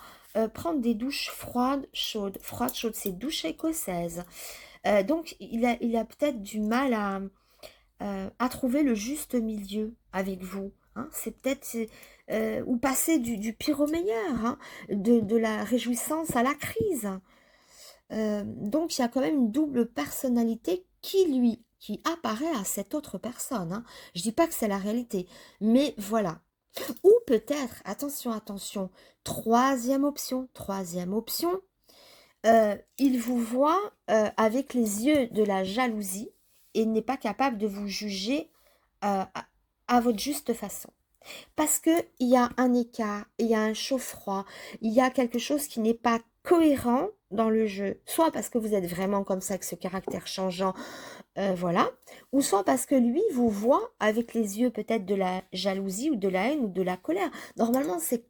prendre des douches froides, chaudes. Froides, chaudes, c'est douche écossaise. Donc, il a peut-être du mal à trouver le juste milieu avec vous. Hein. C'est peut-être... ou passer du pire au meilleur, hein, de la réjouissance à la crise. Donc, il y a quand même une double personnalité qui apparaît à cette autre personne. Hein. Je dis pas que c'est la réalité, mais voilà. Ou peut-être, attention, attention, troisième option, il vous voit avec les yeux de la jalousie et n'est pas capable de vous juger à votre juste façon. Parce qu'il y a un écart, il y a un chaud-froid, il y a quelque chose qui n'est pas cohérent dans le jeu. Soit parce que vous êtes vraiment comme ça, avec ce caractère changeant, voilà. Ou soit parce que lui vous voit avec les yeux peut-être de la jalousie ou de la haine ou de la colère. Normalement, c'est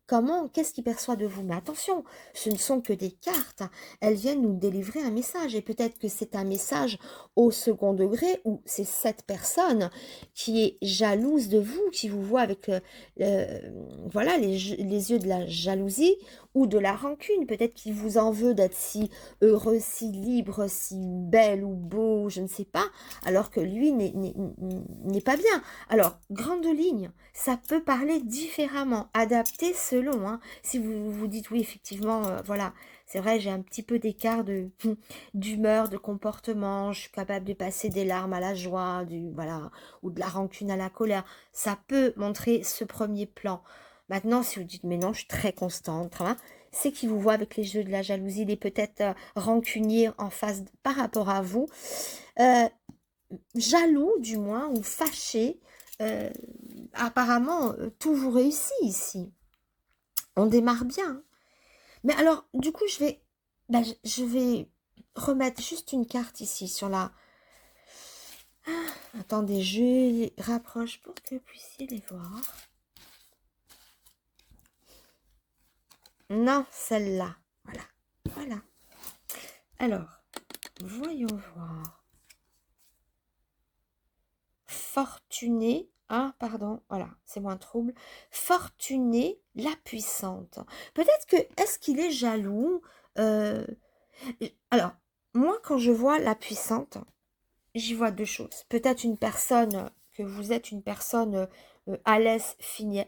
qu'est-ce qu'il perçoit de vous? Mais attention, ce ne sont que des cartes. Elles viennent nous délivrer un message. Et peut-être que c'est un message au second degré où c'est cette personne qui est jalouse de vous, qui vous voit avec voilà, les yeux de la jalousie ou de la rancune. Peut-être qu'il vous en veut d'être si heureux, si libre, si belle ou beau, je ne sais pas, alors que lui n'est pas bien. Alors, grande ligne, ça peut parler différemment, adapté selon. Hein. Si vous vous dites, oui, effectivement, voilà, c'est vrai, j'ai un petit peu d'écart d'humeur, de comportement, je suis capable de passer des larmes à la joie, voilà, ou de la rancune à la colère. Ça peut montrer ce premier plan. Maintenant, si vous dites, mais non, je suis très constante, hein, c'est qu'il vous voit avec les yeux de la jalousie, il est peut-être rancunier en face par rapport à vous, jaloux du moins, ou fâché. Apparemment, tout vous réussit ici. On démarre bien. Hein. Mais alors, du coup, je vais remettre juste une carte ici sur la... Ah, attendez, je les rapproche pour que vous puissiez les voir. Non, celle-là. Voilà. Voilà. Alors, voyons voir. Fortunée. Ah, pardon. Voilà, c'est moins trouble. Fortunée, la puissante. Peut-être que... Est-ce qu'il est jaloux Alors, moi, quand je vois la puissante, j'y vois deux choses. Peut-être une personne, que vous êtes une personne à l'aise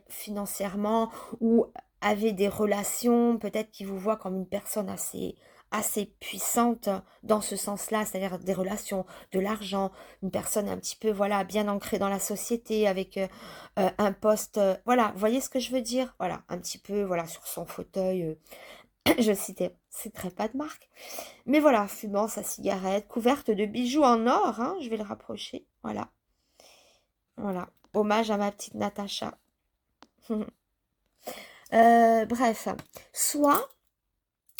financièrement ou avez des relations, peut-être qui vous voit comme une personne assez puissante dans ce sens-là, c'est-à-dire des relations, de l'argent, une personne un petit peu, voilà, bien ancrée dans la société, avec un poste, voilà, vous voyez ce que je veux dire? Voilà, un petit peu, voilà, sur son fauteuil, je citerai pas de marque, mais voilà, fumant sa cigarette, couverte de bijoux en or, hein, je vais le rapprocher, voilà, voilà, hommage à ma petite Natacha. Bref, soit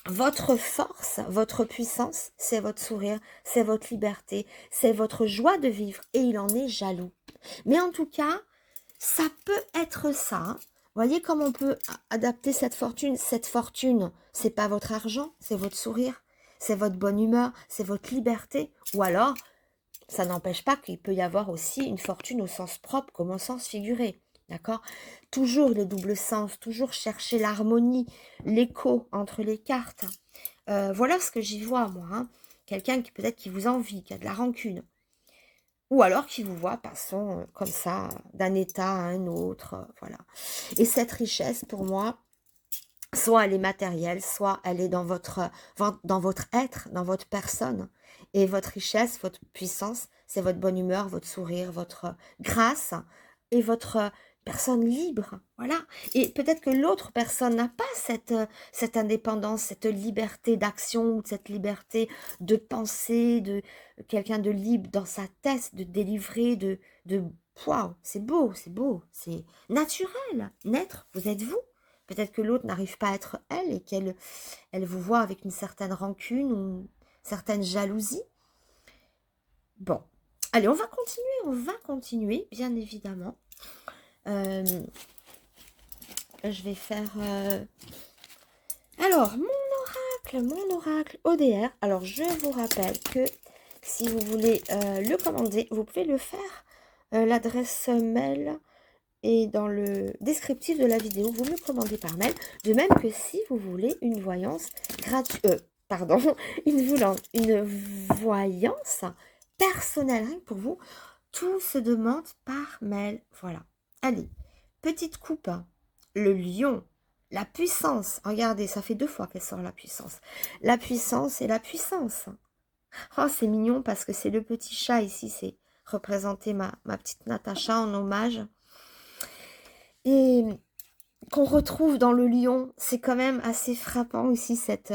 votre force, votre puissance, c'est votre sourire, c'est votre liberté, c'est votre joie de vivre, et il en est jaloux. Mais en tout cas, ça peut être ça. Hein. Voyez comment on peut adapter cette fortune. Cette fortune, c'est pas votre argent, c'est votre sourire, c'est votre bonne humeur, c'est votre liberté. Ou alors, ça n'empêche pas qu'il peut y avoir aussi une fortune au sens propre comme au sens figuré. D'accord? Toujours les doubles sens, toujours chercher l'harmonie, l'écho entre les cartes. Voilà ce que j'y vois, moi. Hein. Quelqu'un qui peut-être qui vous envie, qui a de la rancune. Ou alors qui vous voit, passons comme ça, d'un état à un autre. Voilà. Et cette richesse, pour moi, soit elle est matérielle, soit elle est dans votre être, dans votre personne. Et votre richesse, votre puissance, c'est votre bonne humeur, votre sourire, votre grâce et votre personne libre. Voilà. Et peut-être que l'autre personne n'a pas cette indépendance, cette liberté d'action, cette liberté de penser, de quelqu'un de libre dans sa tête, de délivrer, waouh, c'est beau, c'est naturel. Naître, vous êtes vous. Peut-être que l'autre n'arrive pas à être elle et elle vous voit avec une certaine rancune ou une certaine jalousie. Bon, allez, on va continuer, bien évidemment. Je vais faire... Alors, mon oracle ODR. Alors, je vous rappelle que si vous voulez le commander, vous pouvez le faire. L'adresse mail et dans le descriptif de la vidéo, vous me commandez par mail. De même que si vous voulez une voyance gratuite, pardon, une voyance personnelle rien que pour vous. Tout se demande par mail. Voilà. Allez, petite coupe. Le lion, la puissance. Regardez, ça fait 2 fois qu'elle sort la puissance. La puissance et la puissance. Oh, c'est mignon parce que c'est le petit chat ici. C'est représenter ma petite Natacha en hommage. Et qu'on retrouve dans le lion, c'est quand même assez frappant ici cet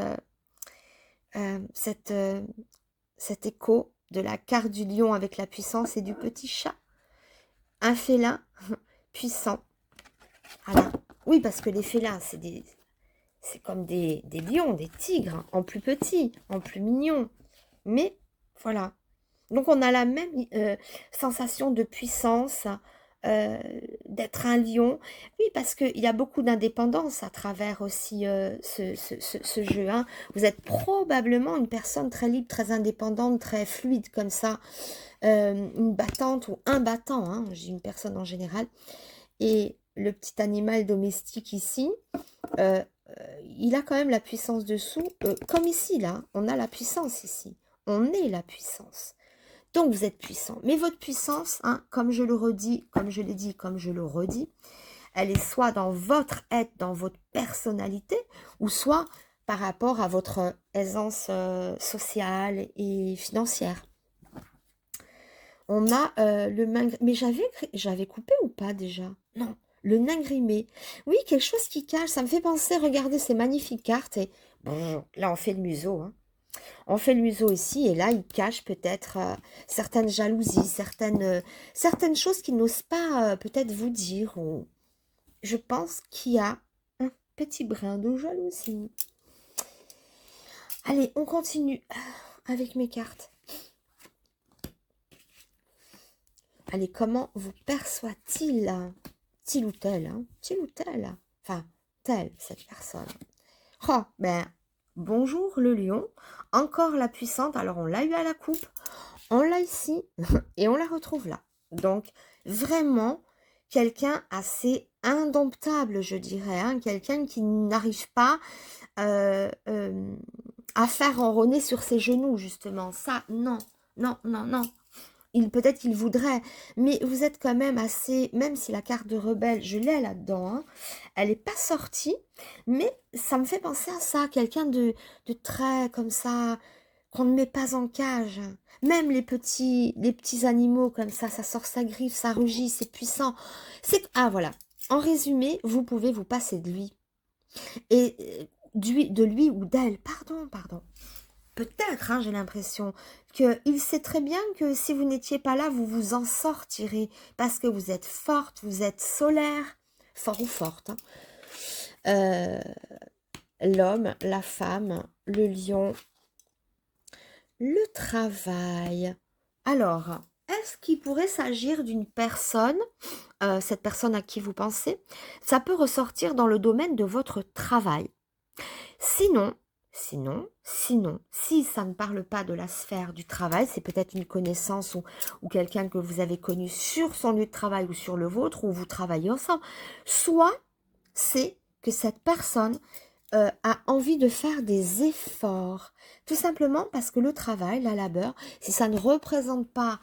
écho de la carte du lion avec la puissance et du petit chat. Un félin puissant. Voilà. Oui, parce que les félins, c'est comme des lions, des tigres, en plus petit, en plus mignon. Mais voilà. Donc on a la même sensation de puissance, d'être un lion. Oui, parce qu'il y a beaucoup d'indépendance à travers aussi ce jeu. Hein. Vous êtes probablement une personne très libre, très indépendante, très fluide comme ça. Une battante ou un battant, hein, j'ai une personne en général. Et le petit animal domestique ici, il a quand même la puissance dessous. Comme ici, là, on a la puissance ici. On est la puissance. Donc, vous êtes puissant. Mais votre puissance, hein, comme je le redis, comme je l'ai dit, comme je le redis, elle est soit dans votre être, dans votre personnalité, ou soit par rapport à votre aisance sociale et financière. On a le main... Mais j'avais coupé ou pas déjà? Non, le nain grimé. Oui, quelque chose qui cache. Ça me fait penser, regardez ces magnifiques cartes. Et bon, là, on fait le museau. Hein. On fait le museau ici. Et là, il cache peut-être certaines jalousies, certaines choses qu'il n'ose pas peut-être vous dire. Ou... Je pense qu'il y a un petit brin de jalousie. Allez, on continue avec mes cartes. Allez, comment vous perçoit-il? Til ou tel, hein? Til ou tel? Enfin, telle, cette personne. Oh, ben, bonjour le lion. Encore la puissante. Alors, on l'a eu à la coupe. On l'a ici. Et on la retrouve là. Donc, vraiment, quelqu'un assez indomptable, je dirais. Hein? Quelqu'un qui n'arrive pas à faire enronner sur ses genoux, justement. Ça, non, non, non, non. Peut-être qu'il voudrait, mais vous êtes quand même assez, même si la carte de rebelle, je l'ai là-dedans, hein, elle n'est pas sortie, mais ça me fait penser à ça, quelqu'un de très comme ça, qu'on ne met pas en cage. Même les petits animaux comme ça sort sa griffe, ça rugit, c'est puissant. Ah voilà, en résumé, vous pouvez vous passer de lui. Et de lui ou d'elle, pardon. Peut-être, hein, j'ai l'impression qu'il sait très bien que si vous n'étiez pas là, vous vous en sortirez. Parce que vous êtes forte, vous êtes solaire. Fort ou forte. Hein. L'homme, la femme, le lion, le travail. Alors, est-ce qu'il pourrait s'agir d'une personne, cette personne à qui vous pensez? Ça peut ressortir dans le domaine de votre travail. Sinon, si ça ne parle pas de la sphère du travail, c'est peut-être une connaissance ou quelqu'un que vous avez connu sur son lieu de travail ou sur le vôtre, où vous travaillez ensemble. Soit c'est que cette personne a envie de faire des efforts, tout simplement parce que le travail, la labeur, si ça ne représente pas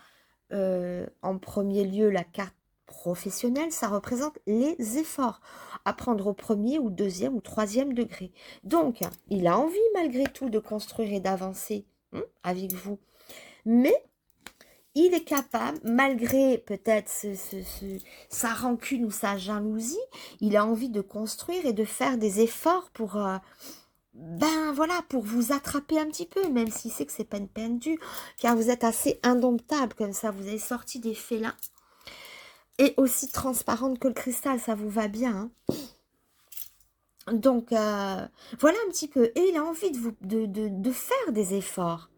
en premier lieu la carte professionnelle, ça représente les efforts à prendre au premier ou deuxième ou troisième degré. Donc, il a envie malgré tout de construire et d'avancer avec vous. Mais il est capable, malgré peut-être sa rancune ou sa jalousie, il a envie de construire et de faire des efforts pour... ben voilà, pour vous attraper un petit peu, même s'il sait que c'est pas une peine due, car vous êtes assez indomptable comme ça, vous avez sorti des félins, et aussi transparente que le cristal, ça vous va bien. Hein. Donc, voilà un petit peu, et il a envie de faire des efforts,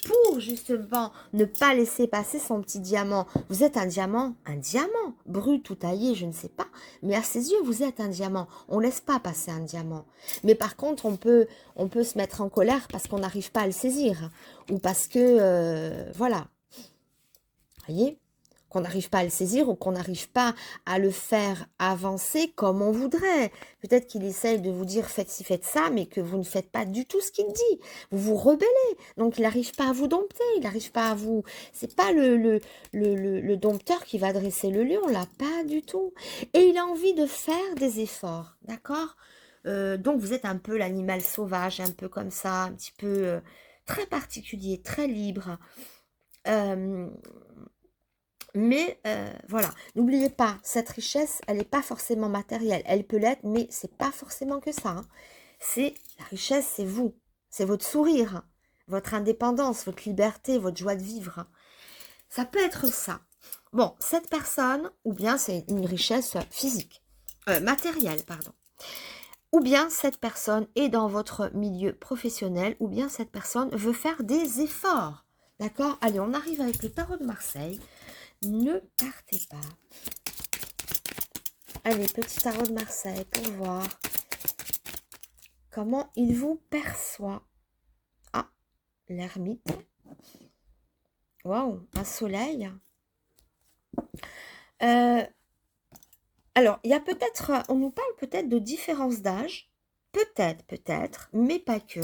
pour justement ne pas laisser passer son petit diamant. Vous êtes un diamant, brut ou taillé, je ne sais pas, mais à ses yeux, vous êtes un diamant. On ne laisse pas passer un diamant. Mais par contre, on peut se mettre en colère parce qu'on n'arrive pas à le saisir, ou parce que, voilà. Voyez, qu'on n'arrive pas à le saisir ou qu'on n'arrive pas à le faire avancer comme on voudrait. Peut-être qu'il essaye de vous dire faites ci, faites ça, mais que vous ne faites pas du tout ce qu'il dit. Vous vous rebellez. Donc il n'arrive pas à vous dompter, il n'arrive pas à vous... C'est pas le dompteur qui va dresser le lion, là, pas du tout. Et il a envie de faire des efforts, d'accord? Donc vous êtes un peu l'animal sauvage, un peu comme ça, un petit peu très particulier, très libre. Mais voilà, n'oubliez pas, cette richesse, elle n'est pas forcément matérielle. Elle peut l'être, mais c'est pas forcément que ça. Hein. C'est la richesse, c'est vous, c'est votre sourire, hein. Votre indépendance, votre liberté, votre joie de vivre. Hein. Ça peut être ça. Bon, cette personne, ou bien c'est une richesse physique, matérielle, pardon. Ou bien cette personne est dans votre milieu professionnel, ou bien cette personne veut faire des efforts. D'accord? Allez, on arrive avec le tarot de Marseille. Ne partez pas. Allez, petit tarot de Marseille pour voir comment il vous perçoit. Ah, l'ermite. Waouh, un soleil. Alors, il y a peut-être, on nous parle peut-être de différence d'âge. Peut-être, mais pas que.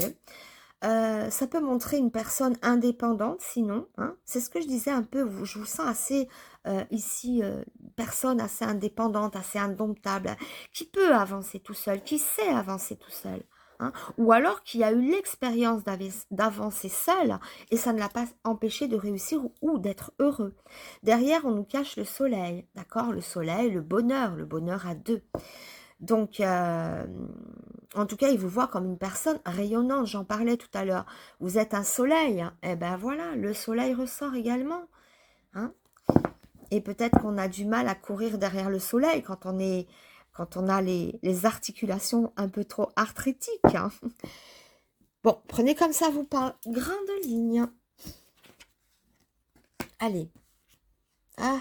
Ça peut montrer une personne indépendante, sinon, hein, c'est ce que je disais un peu, je vous sens assez, ici, personne assez indépendante, assez indomptable, qui peut avancer tout seul, qui sait avancer tout seul, hein, ou alors qui a eu l'expérience d'avancer seul, et ça ne l'a pas empêché de réussir ou d'être heureux. Derrière, on nous cache le soleil, d'accord? Le soleil, le bonheur à deux. Donc, en tout cas, il vous voit comme une personne rayonnante. J'en parlais tout à l'heure. Vous êtes un soleil. Hein. Eh ben voilà, le soleil ressort également. Hein. Et peut-être qu'on a du mal à courir derrière le soleil quand on a les articulations un peu trop arthritiques. Hein. Bon, prenez comme ça vous parle. Grande ligne. Allez. Ah.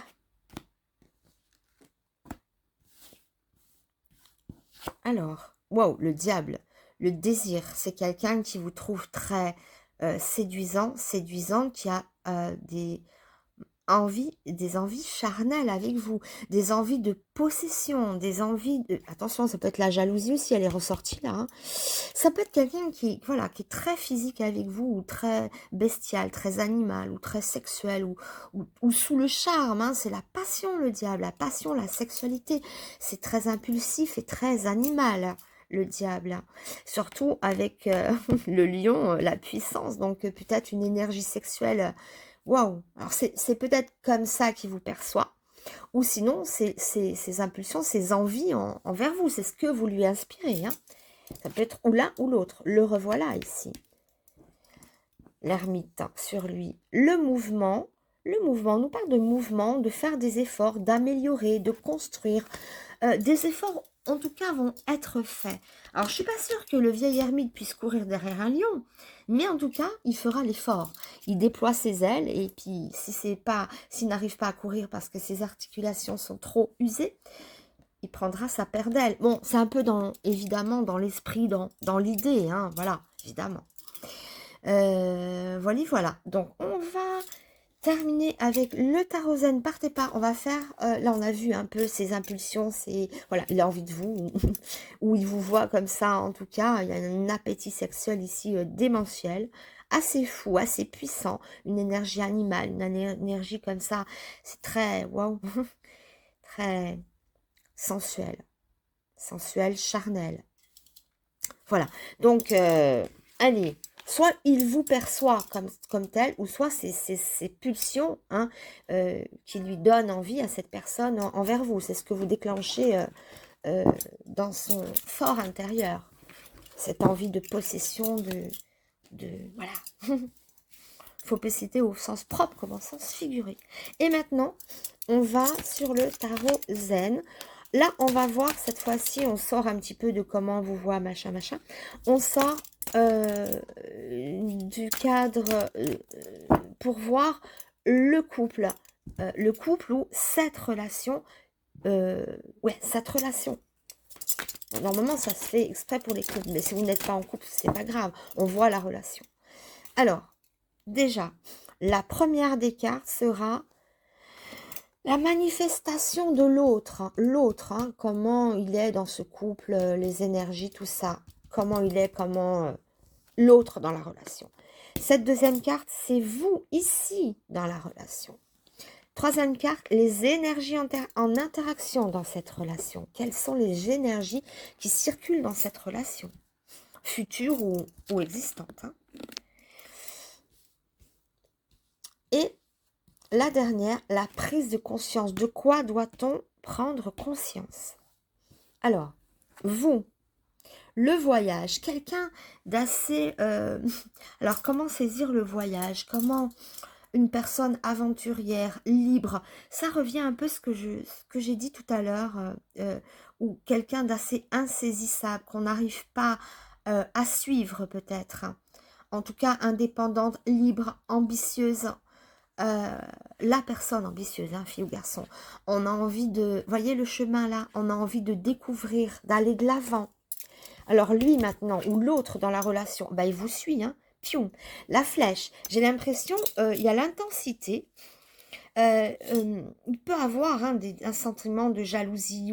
Alors, wow, le diable, le désir, c'est quelqu'un qui vous trouve très séduisant, qui a des envies charnelles avec vous, des envies de possession, des envies de... Attention, ça peut être la jalousie aussi, elle est ressortie là. Hein. Ça peut être quelqu'un qui, voilà, qui est très physique avec vous, ou très bestial, très animal, ou très sexuel, ou sous le charme. Hein. C'est la passion, le diable, la passion, la sexualité. C'est très impulsif et très animal, le diable. Hein. Surtout avec le lion, la puissance, donc peut-être une énergie sexuelle. Waouh! Alors c'est peut-être comme ça qu'il vous perçoit. Ou sinon, ces impulsions, ces envies envers vous. C'est ce que vous lui inspirez. Hein. Ça peut être ou l'un ou l'autre. Le revoilà ici. L'ermite sur lui. Le mouvement, on nous parle de mouvement, de faire des efforts, d'améliorer, de construire. Des efforts, en tout cas, vont être faits. Alors, je ne suis pas sûre que le vieil ermite puisse courir derrière un lion, mais en tout cas, il fera l'effort. Il déploie ses ailes, et puis, s'il n'arrive pas à courir parce que ses articulations sont trop usées, il prendra sa paire d'ailes. Bon, c'est un peu, évidemment, dans l'esprit, dans l'idée, hein, voilà, évidemment. Voilà. Donc, on va terminer avec le tarot zen. Partez pas, on va faire, là on a vu un peu ses impulsions, voilà, il a envie de vous, ou il vous voit comme ça, en tout cas, il y a un appétit sexuel ici démentiel, assez fou, assez puissant, une énergie animale, une énergie comme ça, c'est très, waouh, très sensuel, charnel. Voilà, donc, allez, soit il vous perçoit comme tel, ou soit c'est ces pulsions hein, qui lui donnent envie à cette personne envers vous. C'est ce que vous déclenchez dans son fort intérieur. Cette envie de possession, voilà. Faut citer au sens propre comme au sens figuré. Et maintenant, on va sur le tarot zen. Là, on va voir, cette fois-ci, on sort un petit peu de comment vous voit, machin. On sort du cadre pour voir le couple. Le couple ou cette relation. Cette relation. Normalement, ça se fait exprès pour les couples. Mais si vous n'êtes pas en couple, c'est pas grave. On voit la relation. Alors, déjà, la première des cartes sera La manifestation de l'autre, comment il est dans ce couple, les énergies, tout ça. Comment il est, comment l'autre dans la relation. Cette deuxième carte, c'est vous ici dans la relation. Troisième carte, les énergies en interaction dans cette relation. Quelles sont les énergies qui circulent dans cette relation, future ou existante. Et la dernière, la prise de conscience. De quoi doit-on prendre conscience? Alors, vous, le voyage, quelqu'un d'assez... Alors, comment saisir le voyage? Comment une personne aventurière, libre? Ça revient un peu ce que j'ai dit tout à l'heure, ou quelqu'un d'assez insaisissable, qu'on n'arrive pas à suivre peut-être. En tout cas, indépendante, libre, ambitieuse. La personne ambitieuse, fille ou garçon, on a envie de, voyez le chemin là, on a envie de découvrir, d'aller de l'avant. Alors lui maintenant, ou l'autre dans la relation, bah, il vous suit, piou, la flèche, j'ai l'impression, il y a l'intensité, il peut avoir un sentiment de jalousie,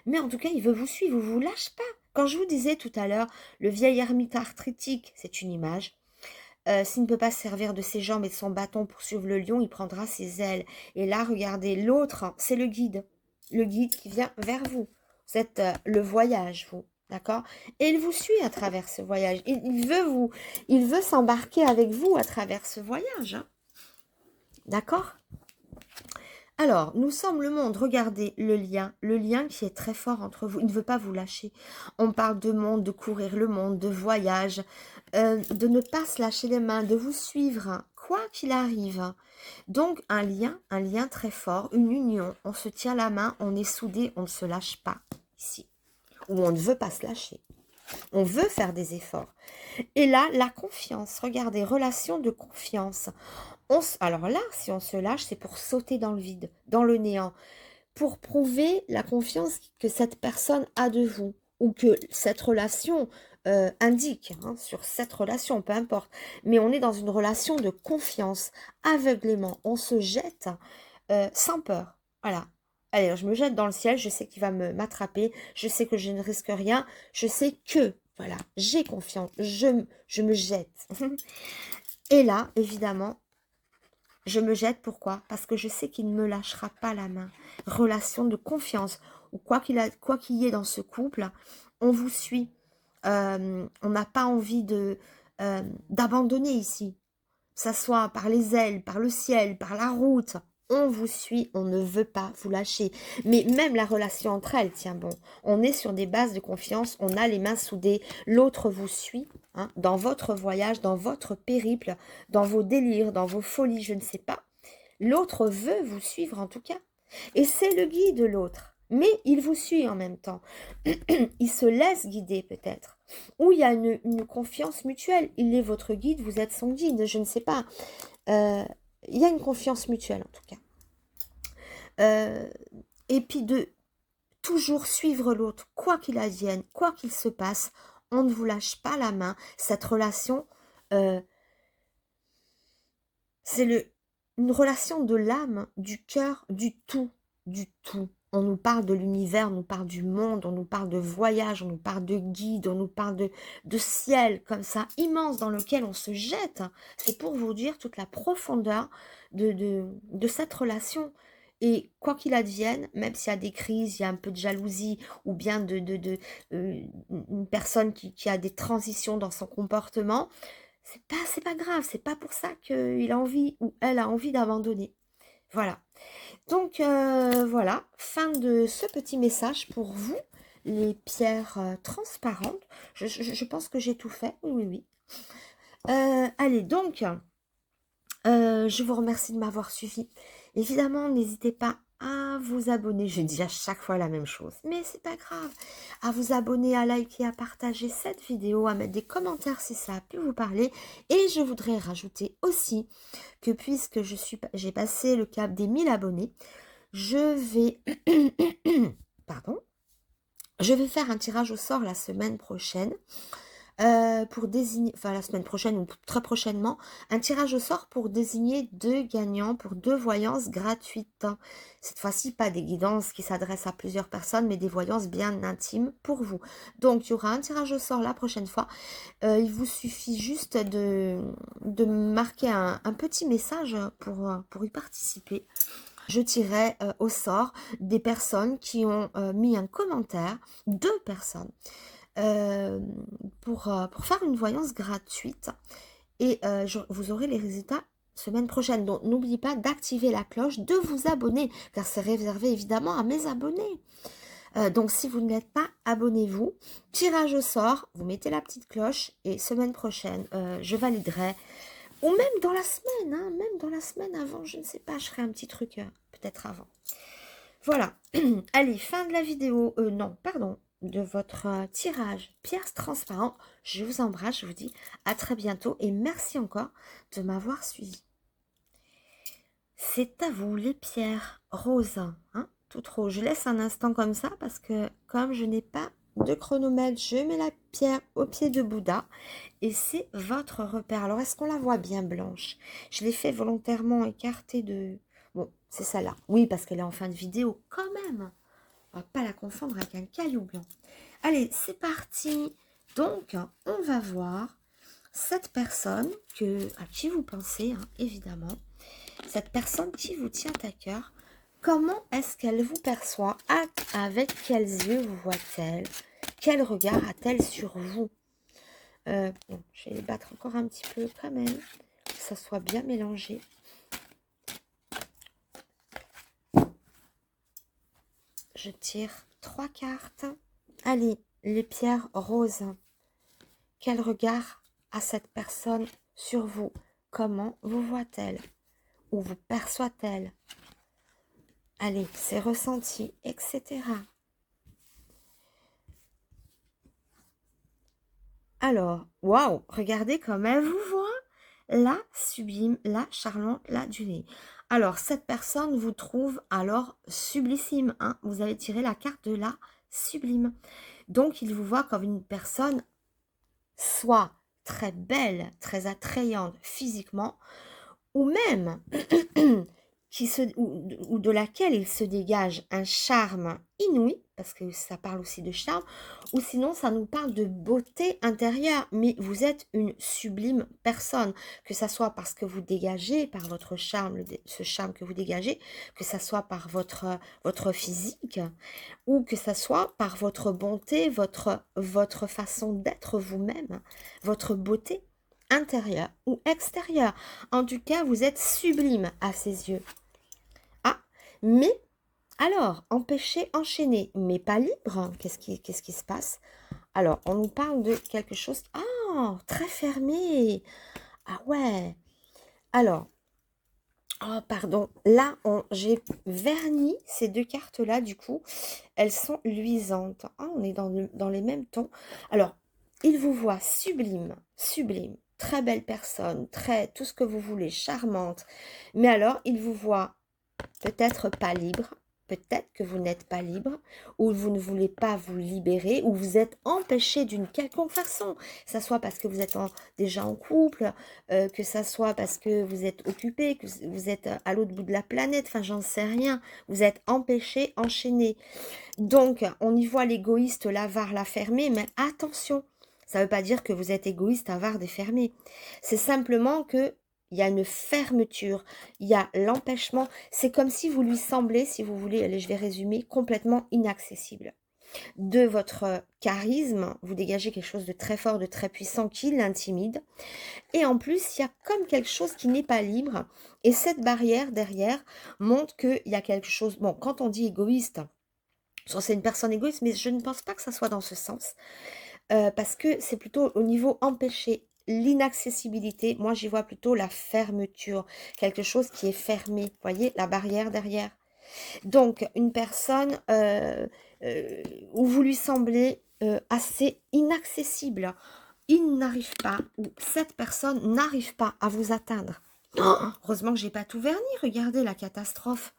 mais en tout cas, il veut vous suivre, il ne vous lâche pas. Quand je vous disais tout à l'heure, le vieil ermite arthritique, c'est une image. S'il ne peut pas se servir de ses jambes et de son bâton pour suivre le lion, il prendra ses ailes. Et là, regardez, l'autre, c'est le guide qui vient vers vous. Vous êtes le voyage, vous, d'accord? Et il vous suit à travers ce voyage. Il veut s'embarquer avec vous à travers ce voyage, d'accord? Alors, nous sommes le monde, regardez le lien qui est très fort entre vous, il ne veut pas vous lâcher. On parle de monde, de courir le monde, de voyage, de ne pas se lâcher les mains, de vous suivre, quoi qu'il arrive. Donc, un lien très fort, une union, on se tient la main, on est soudés, on ne se lâche pas, ici. Ou on ne veut pas se lâcher. On veut faire des efforts. Et là, la confiance, regardez, relation de confiance. Alors là, si on se lâche, c'est pour sauter dans le vide, dans le néant, pour prouver la confiance que cette personne a de vous, ou que cette relation indique, sur cette relation, peu importe. Mais on est dans une relation de confiance, aveuglément. On se jette sans peur. Voilà. Allez, je me jette dans le ciel, je sais qu'il va m'attraper, je sais que je ne risque rien, je sais que, voilà, j'ai confiance, je me jette. Et là, évidemment, je me jette, pourquoi? Parce que je sais qu'il ne me lâchera pas la main. Relation de confiance, ou quoi qu'il y ait dans ce couple, on vous suit. On n'a pas envie d'abandonner ici. Que ça soit par les ailes, par le ciel, par la route. On vous suit, on ne veut pas vous lâcher. Mais même la relation entre elles tient bon. On est sur des bases de confiance, on a les mains soudées, l'autre vous suit, dans votre voyage, dans votre périple, dans vos délires, dans vos folies, je ne sais pas. L'autre veut vous suivre en tout cas. Et c'est le guide de l'autre. Mais il vous suit en même temps. Il se laisse guider peut-être. Ou il y a une confiance mutuelle. Il est votre guide, vous êtes son guide, je ne sais pas. Il y a une confiance mutuelle en tout cas. Et puis de toujours suivre l'autre, quoi qu'il advienne, quoi qu'il se passe, on ne vous lâche pas la main. Cette relation, c'est une relation de l'âme, du cœur, du tout, du tout. On nous parle de l'univers, on nous parle du monde, on nous parle de voyage, on nous parle de guide, on nous parle de ciel comme ça, immense, dans lequel on se jette. C'est pour vous dire toute la profondeur de cette relation. Et quoi qu'il advienne, même s'il y a des crises, il y a un peu de jalousie, ou bien une personne qui a des transitions dans son comportement, c'est pas grave, c'est pas pour ça qu'il a envie ou elle a envie d'abandonner. Voilà. Donc, voilà, fin de ce petit message pour vous, les pierres transparentes. Je pense que j'ai tout fait, oui, oui. Allez, donc, je vous remercie de m'avoir suivi. Évidemment, n'hésitez pas à vous abonner. Je dis à chaque fois la même chose, mais c'est pas grave. À vous abonner, à liker, à partager cette vidéo, à mettre des commentaires si ça a pu vous parler. Et je voudrais rajouter aussi que puisque j'ai passé le cap des 1000 abonnés, je vais pardon, je vais faire un tirage au sort la semaine prochaine pour désigner, enfin la semaine prochaine ou très prochainement, un tirage au sort pour désigner 2 gagnants pour 2 voyances gratuites. Cette fois-ci, pas des guidances qui s'adressent à plusieurs personnes, mais des voyances bien intimes pour vous. Donc, il y aura un tirage au sort la prochaine fois. Il vous suffit juste de marquer un petit message pour y participer. Je tirerai au sort des personnes qui ont mis un commentaire, 2 personnes, pour faire une voyance gratuite. Et vous aurez les résultats semaine prochaine. Donc, n'oubliez pas d'activer la cloche, de vous abonner, car c'est réservé évidemment à mes abonnés. Donc, si vous ne l'êtes pas, abonnez-vous. Tirage au sort, vous mettez la petite cloche et semaine prochaine, je validerai. Ou même dans la semaine, hein, même dans la semaine avant, je ne sais pas, je ferai un petit truc peut-être avant. Voilà. Allez, fin de la vidéo. Non, pardon, de votre tirage pierres transparentes. Je vous embrasse, je vous dis à très bientôt et merci encore de m'avoir suivi. C'est à vous les pierres roses, hein, toutes roses. Je laisse un instant comme ça parce que comme je n'ai pas de chronomètre, je mets la pierre au pied de Bouddha et c'est votre repère. Alors, est-ce qu'on la voit bien blanche? Je l'ai fait volontairement écarter de... Bon, c'est celle-là. Oui, parce qu'elle est en fin de vidéo quand même. On va pas la confondre avec un caillou blanc. Allez, c'est parti. Donc, on va voir cette personne à qui vous pensez, hein, évidemment. Cette personne qui vous tient à cœur. Comment est-ce qu'elle vous perçoit? Avec quels yeux vous voit-elle? Quel regard a-t-elle sur vous? Bon, je vais les battre encore un petit peu quand même, que ça soit bien mélangé. Je tire 3 cartes. Allez, les pierres roses. Quel regard a cette personne sur vous? Comment vous voit-elle? Ou vous perçoit-elle? Allez, ses ressentis, etc. Alors, waouh, regardez comme elle vous voit. La sublime, la charmante, la du nez. Alors, cette personne vous trouve alors sublissime. Hein, vous avez tiré la carte de la sublime. Donc, il vous voit comme une personne soit très belle, très attrayante physiquement, ou même ou de laquelle il se dégage un charme inouï, parce que ça parle aussi de charme, ou sinon ça nous parle de beauté intérieure, mais vous êtes une sublime personne, que ça soit parce que vous dégagez, par votre charme, ce charme que vous dégagez, que ça soit par votre physique, ou que ça soit par votre bonté, votre façon d'être vous-même, votre beauté intérieure ou extérieure. En tout cas, vous êtes sublime à ses yeux. Ah, mais alors, empêché, enchaîné, mais pas libre. Qu'est-ce qui se passe? Alors, on nous parle de quelque chose... Ah, très fermé. Ah ouais. Alors, oh pardon, là, j'ai verni ces 2 cartes-là, du coup, elles sont luisantes. Ah, on est dans les mêmes tons. Alors, il vous voit sublime, sublime, très belle personne, tout ce que vous voulez, charmante. Mais alors, il vous voit peut-être pas libre, peut-être que vous n'êtes pas libre, ou vous ne voulez pas vous libérer, ou vous êtes empêché d'une quelconque façon, que ça soit parce que vous êtes déjà en couple, que ça soit parce que vous êtes occupé, que vous êtes à l'autre bout de la planète, enfin j'en sais rien, vous êtes empêché, enchaîné. Donc on y voit l'égoïste, l'avare, la fermée, mais attention, ça ne veut pas dire que vous êtes égoïste, avare, défermé. C'est simplement que il y a une fermeture, il y a l'empêchement. C'est comme si vous lui semblez, si vous voulez, allez, je vais résumer, complètement inaccessible. De votre charisme, vous dégagez quelque chose de très fort, de très puissant qui l'intimide. Et en plus, il y a comme quelque chose qui n'est pas libre. Et cette barrière derrière montre qu'il y a quelque chose... Bon, quand on dit égoïste, c'est une personne égoïste, mais je ne pense pas que ça soit dans ce sens. Parce que c'est plutôt au niveau empêché. L'inaccessibilité, moi j'y vois plutôt la fermeture, quelque chose qui est fermé, vous voyez, la barrière derrière. Donc, une personne où vous lui semblez assez inaccessible, il n'arrive pas, ou cette personne n'arrive pas à vous atteindre. Oh, heureusement que j'ai pas tout verni, regardez la catastrophe.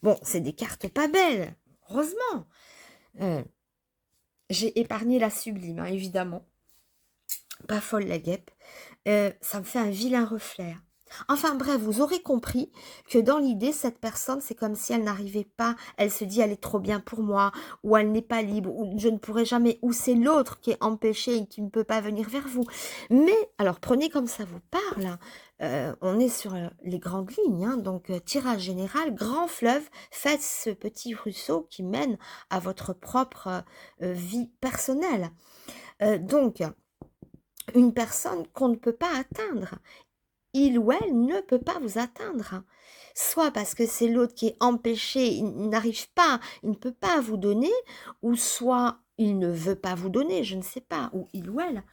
Bon, c'est des cartes pas belles, heureusement. J'ai épargné la sublime, hein, évidemment. Pas folle la guêpe. Ça me fait un vilain reflet. Enfin bref, vous aurez compris que dans l'idée, cette personne, c'est comme si elle n'arrivait pas, elle se dit elle est trop bien pour moi, ou elle n'est pas libre, ou je ne pourrai jamais, ou c'est l'autre qui est empêché et qui ne peut pas venir vers vous. Mais, alors prenez comme ça vous parle, hein. On est sur les grandes lignes, hein, donc tirage général, grand fleuve, faites ce petit ruisseau qui mène à votre propre vie personnelle. Donc, une personne qu'on ne peut pas atteindre. Il ou elle ne peut pas vous atteindre. Soit parce que c'est l'autre qui est empêché, il n'arrive pas, il ne peut pas vous donner, ou soit il ne veut pas vous donner, je ne sais pas, ou il ou elle.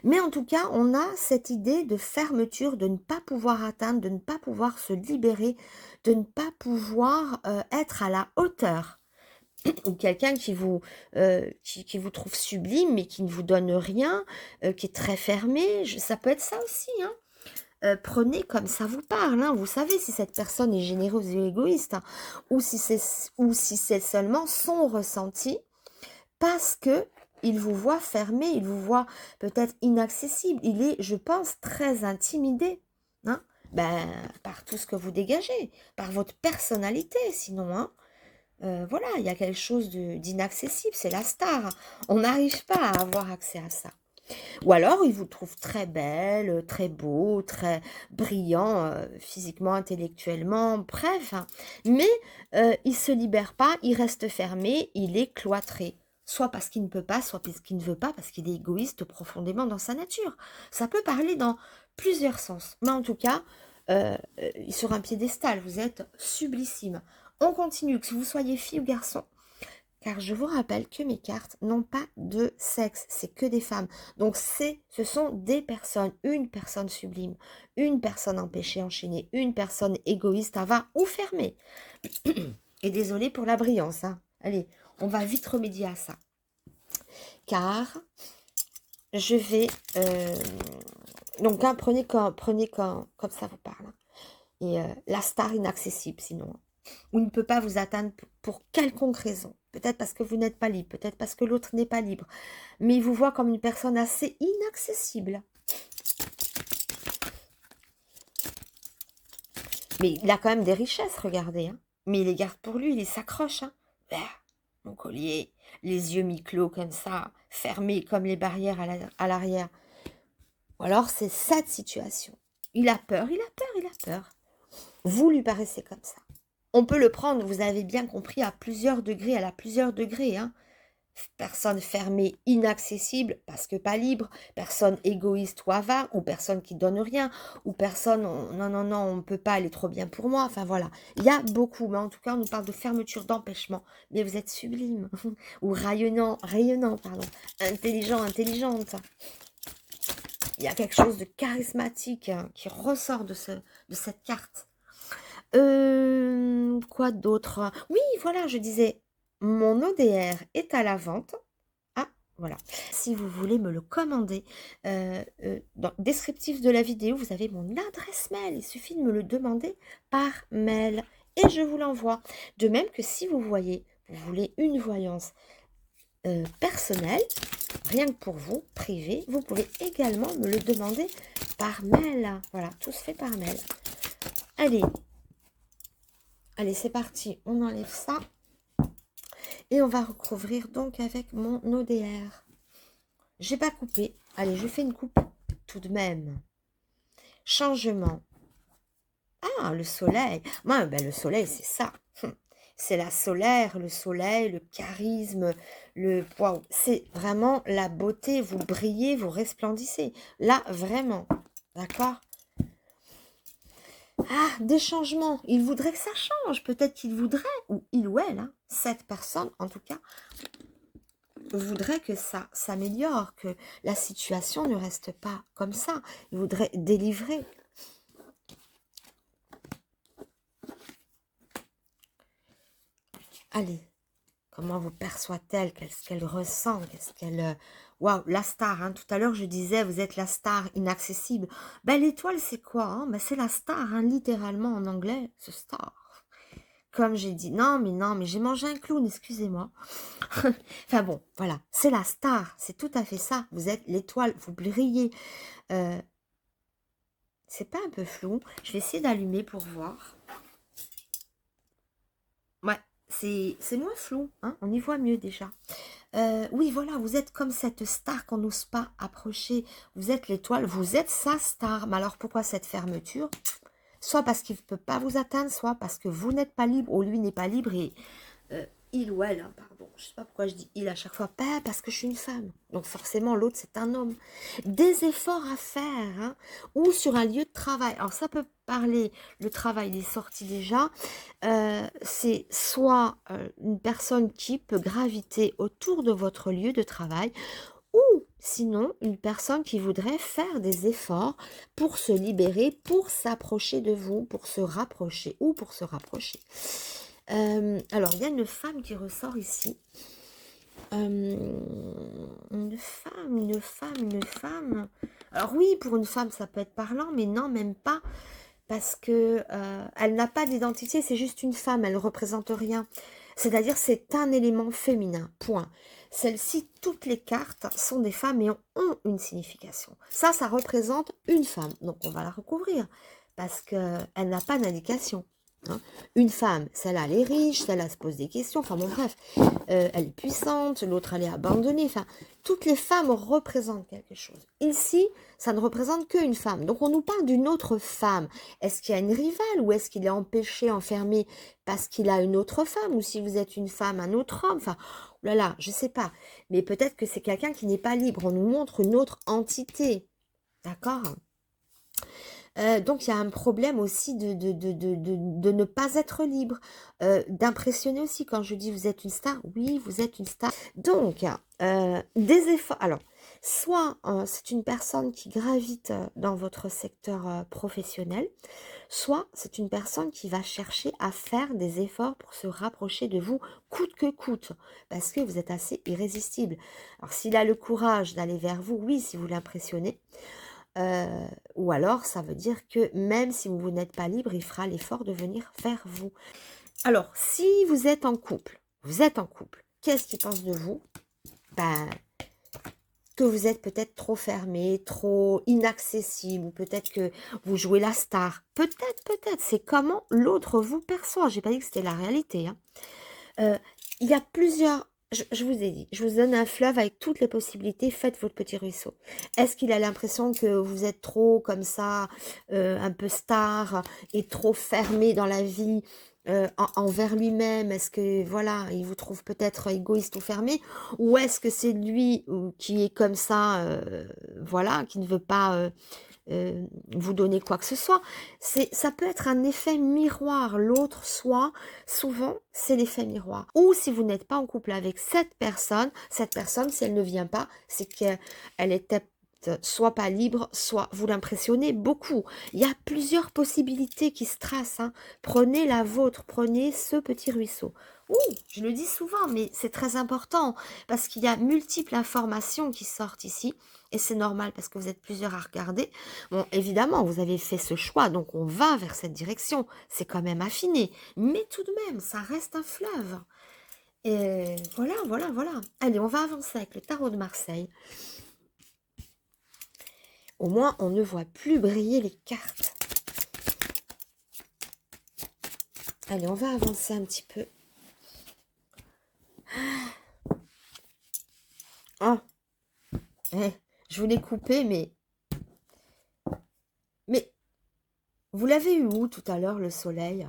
Mais en tout cas, on a cette idée de fermeture, de ne pas pouvoir atteindre, de ne pas pouvoir se libérer, de ne pas pouvoir être à la hauteur. Ou quelqu'un qui vous trouve sublime, mais qui ne vous donne rien, qui est très fermé, ça peut être ça aussi, hein. Prenez comme ça vous parle, hein. Vous savez si cette personne est généreuse et égoïste, hein, ou si c'est seulement son ressenti, parce que il vous voit fermé, il vous voit peut-être inaccessible, il est, je pense, très intimidé, hein, par tout ce que vous dégagez, par votre personnalité, sinon, hein. Voilà, il y a quelque chose d'inaccessible, c'est la star, hein. On n'arrive pas à avoir accès à ça. Ou alors, il vous trouve très belle, très beau, très brillant, physiquement, intellectuellement, bref, hein. Mais il ne se libère pas, il reste fermé, il est cloîtré. Soit parce qu'il ne peut pas, soit parce qu'il ne veut pas, parce qu'il est égoïste profondément dans sa nature. Ça peut parler dans plusieurs sens. Mais en tout cas, sur un piédestal, vous êtes sublissime. On continue, que vous soyez fille ou garçon. Car je vous rappelle que mes cartes n'ont pas de sexe, c'est que des femmes. Donc ce sont des personnes, une personne sublime, une personne empêchée, enchaînée, une personne égoïste, avare ou fermée. Et désolée pour la brillance, hein. Allez, on va vite remédier à ça. Car je vais... donc, hein, prenez comme ça vous parle. Hein. Et la star inaccessible, sinon. Ou il ne peut pas vous atteindre pour quelconque raison. Peut-être parce que vous n'êtes pas libre, peut-être parce que l'autre n'est pas libre. Mais il vous voit comme une personne assez inaccessible. Mais il a quand même des richesses, regardez. Hein. Mais il les garde pour lui, il s'accroche. Hein. Mon collier, les yeux mi-clos comme ça, fermés comme les barrières à l'arrière. Ou alors c'est cette situation. Il a peur, il a peur, il a peur. Vous lui paraissez comme ça. On peut le prendre, vous avez bien compris, à plusieurs degrés, elle a plusieurs degrés. Hein. Personne fermée, inaccessible, parce que pas libre, personne égoïste ou avare, ou personne qui donne rien, ou personne, non, on ne peut pas, elle est trop bien pour moi. Enfin voilà, il y a beaucoup, mais en tout cas, on nous parle de fermeture, d'empêchement. Mais vous êtes sublime, ou rayonnant, pardon, intelligent, intelligente. Il y a quelque chose de charismatique hein, qui ressort de cette carte. Quoi d'autre? Oui, voilà, je disais, mon ODR est à la vente. Ah, voilà. Si vous voulez me le commander, dans le descriptif de la vidéo, vous avez mon adresse mail. Il suffit de me le demander par mail et je vous l'envoie. De même que si vous voyez, vous voulez une voyance personnelle, rien que pour vous, privé, vous pouvez également me le demander par mail. Voilà, tout se fait par mail. Allez, c'est parti, on enlève ça. Et on va recouvrir donc avec mon ODR. J'ai pas coupé. Allez, je fais une coupe tout de même. Changement. Ah, le soleil. Moi, le soleil, c'est ça. C'est la solaire, le soleil, le charisme, waouh, c'est vraiment la beauté. Vous brillez, vous resplendissez. Là, vraiment. D'accord ? Ah, des changements. Il voudrait que ça change. Peut-être qu'il voudrait, ou il ou elle, hein, cette personne en tout cas, voudrait que ça s'améliore, que la situation ne reste pas comme ça. Il voudrait délivrer. Allez, comment vous perçoit-elle? Qu'est-ce qu'elle ressent? Qu'est-ce qu'elle... Waouh, la star, hein. Tout à l'heure, je disais, vous êtes la star inaccessible. L'étoile, c'est quoi hein? C'est la star, hein, littéralement en anglais, ce star. comme j'ai dit, non, mais j'ai mangé un clown, excusez-moi. Enfin bon, voilà, c'est la star, c'est tout à fait ça. Vous êtes l'étoile, vous brillez. Euh, c'est pas un peu flou? Je vais essayer d'allumer pour voir. Ouais, c'est moins flou, hein, on y voit mieux déjà. Oui, voilà, vous êtes comme cette star qu'on n'ose pas approcher. Vous êtes l'étoile, vous êtes sa star. Mais alors pourquoi cette fermeture? Soit parce qu'il ne peut pas vous atteindre, soit parce que vous n'êtes pas libre ou lui n'est pas libre et il ou elle, hein, pardon, je ne sais pas pourquoi je dis il à chaque fois, pas parce que je suis une femme. Donc forcément l'autre c'est un homme. Des efforts à faire, hein, ou sur un lieu de travail. Alors ça peut parler, le travail il est sorti déjà, c'est soit une personne qui peut graviter autour de votre lieu de travail, ou sinon une personne qui voudrait faire des efforts pour se libérer, pour s'approcher de vous, pour se rapprocher ou pour se rapprocher. Alors, il y a une femme qui ressort ici. Une femme. Alors oui, pour une femme, ça peut être parlant, mais non, même pas. Parce que elle n'a pas d'identité, c'est juste une femme, elle ne représente rien. C'est-à-dire, c'est un élément féminin, point. Celles-ci, toutes les cartes sont des femmes et ont une signification. Ça représente une femme. Donc, on va la recouvrir parce qu'elle n'a pas d'indication. Hein. Une femme, celle-là, elle est riche, celle-là se pose des questions, enfin bon, bref, elle est puissante, l'autre, elle est abandonnée, enfin, toutes les femmes représentent quelque chose. Ici, ça ne représente qu'une femme, donc on nous parle d'une autre femme. Est-ce qu'il y a une rivale ou est-ce qu'il est empêché, enfermé parce qu'il a une autre femme, ou si vous êtes une femme, un autre homme, enfin, oulala, je sais pas, mais peut-être que c'est quelqu'un qui n'est pas libre, on nous montre une autre entité, d'accord ? Donc, il y a un problème aussi de ne pas être libre, d'impressionner aussi. Quand je dis vous êtes une star, oui, vous êtes une star. Donc, des efforts. Alors, soit c'est une personne qui gravite dans votre secteur professionnel, soit c'est une personne qui va chercher à faire des efforts pour se rapprocher de vous, coûte que coûte, parce que vous êtes assez irrésistible. Alors, s'il a le courage d'aller vers vous, oui, si vous l'impressionnez, ou alors, ça veut dire que même si vous n'êtes pas libre, il fera l'effort de venir vers vous. Alors, si vous êtes en couple, qu'est-ce qu'il pense de vous? Ben, que vous êtes peut-être trop fermé, trop inaccessible, ou peut-être que vous jouez la star. Peut-être, c'est comment l'autre vous perçoit. J'ai pas dit que c'était la réalité. Hein. Il y a plusieurs... Je vous ai dit, je vous donne un fleuve avec toutes les possibilités, faites votre petit ruisseau. Est-ce qu'il a l'impression que vous êtes trop comme ça, un peu star, et trop fermé dans la vie envers lui-même? Est-ce que, voilà, il vous trouve peut-être égoïste ou fermé? Ou est-ce que c'est lui qui est comme ça, voilà, qui ne veut pas... vous donner quoi que ce soit, ça peut être un effet miroir. L'autre, souvent, c'est l'effet miroir. Ou si vous n'êtes pas en couple avec cette personne, si elle ne vient pas, c'est qu'elle est soit pas libre, soit vous l'impressionnez beaucoup. Il y a plusieurs possibilités qui se tracent. Hein. Prenez la vôtre, prenez ce petit ruisseau. Ouh, je le dis souvent, mais c'est très important parce qu'il y a multiples informations qui sortent ici et c'est normal parce que vous êtes plusieurs à regarder. Bon, évidemment, vous avez fait ce choix, donc on va vers cette direction. C'est quand même affiné, mais tout de même, ça reste un fleuve. Et voilà. Allez, on va avancer avec le tarot de Marseille. Au moins, on ne voit plus briller les cartes. Allez, on va avancer un petit peu. Oh, je voulais couper, mais vous l'avez eu où tout à l'heure, le soleil?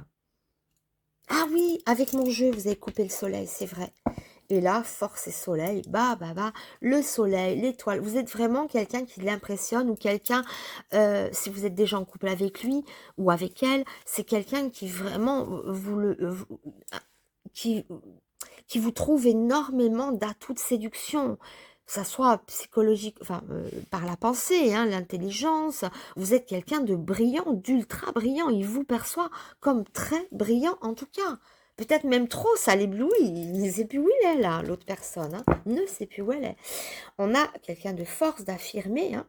Ah oui, avec mon jeu, vous avez coupé le soleil, c'est vrai. Et là, force et soleil, le soleil, l'étoile. Vous êtes vraiment quelqu'un qui l'impressionne ou quelqu'un, si vous êtes déjà en couple avec lui ou avec elle, c'est quelqu'un qui vraiment qui, qui vous trouve énormément d'atouts de séduction. Que ça soit psychologique, enfin, par la pensée, hein, l'intelligence. Vous êtes quelqu'un de brillant, d'ultra brillant. Il vous perçoit comme très brillant, en tout cas. Peut-être même trop, ça l'éblouit. Il ne sait plus où il est, là, l'autre personne. Hein, ne sait plus où elle est. On a quelqu'un de force, d'affirmé. Hein,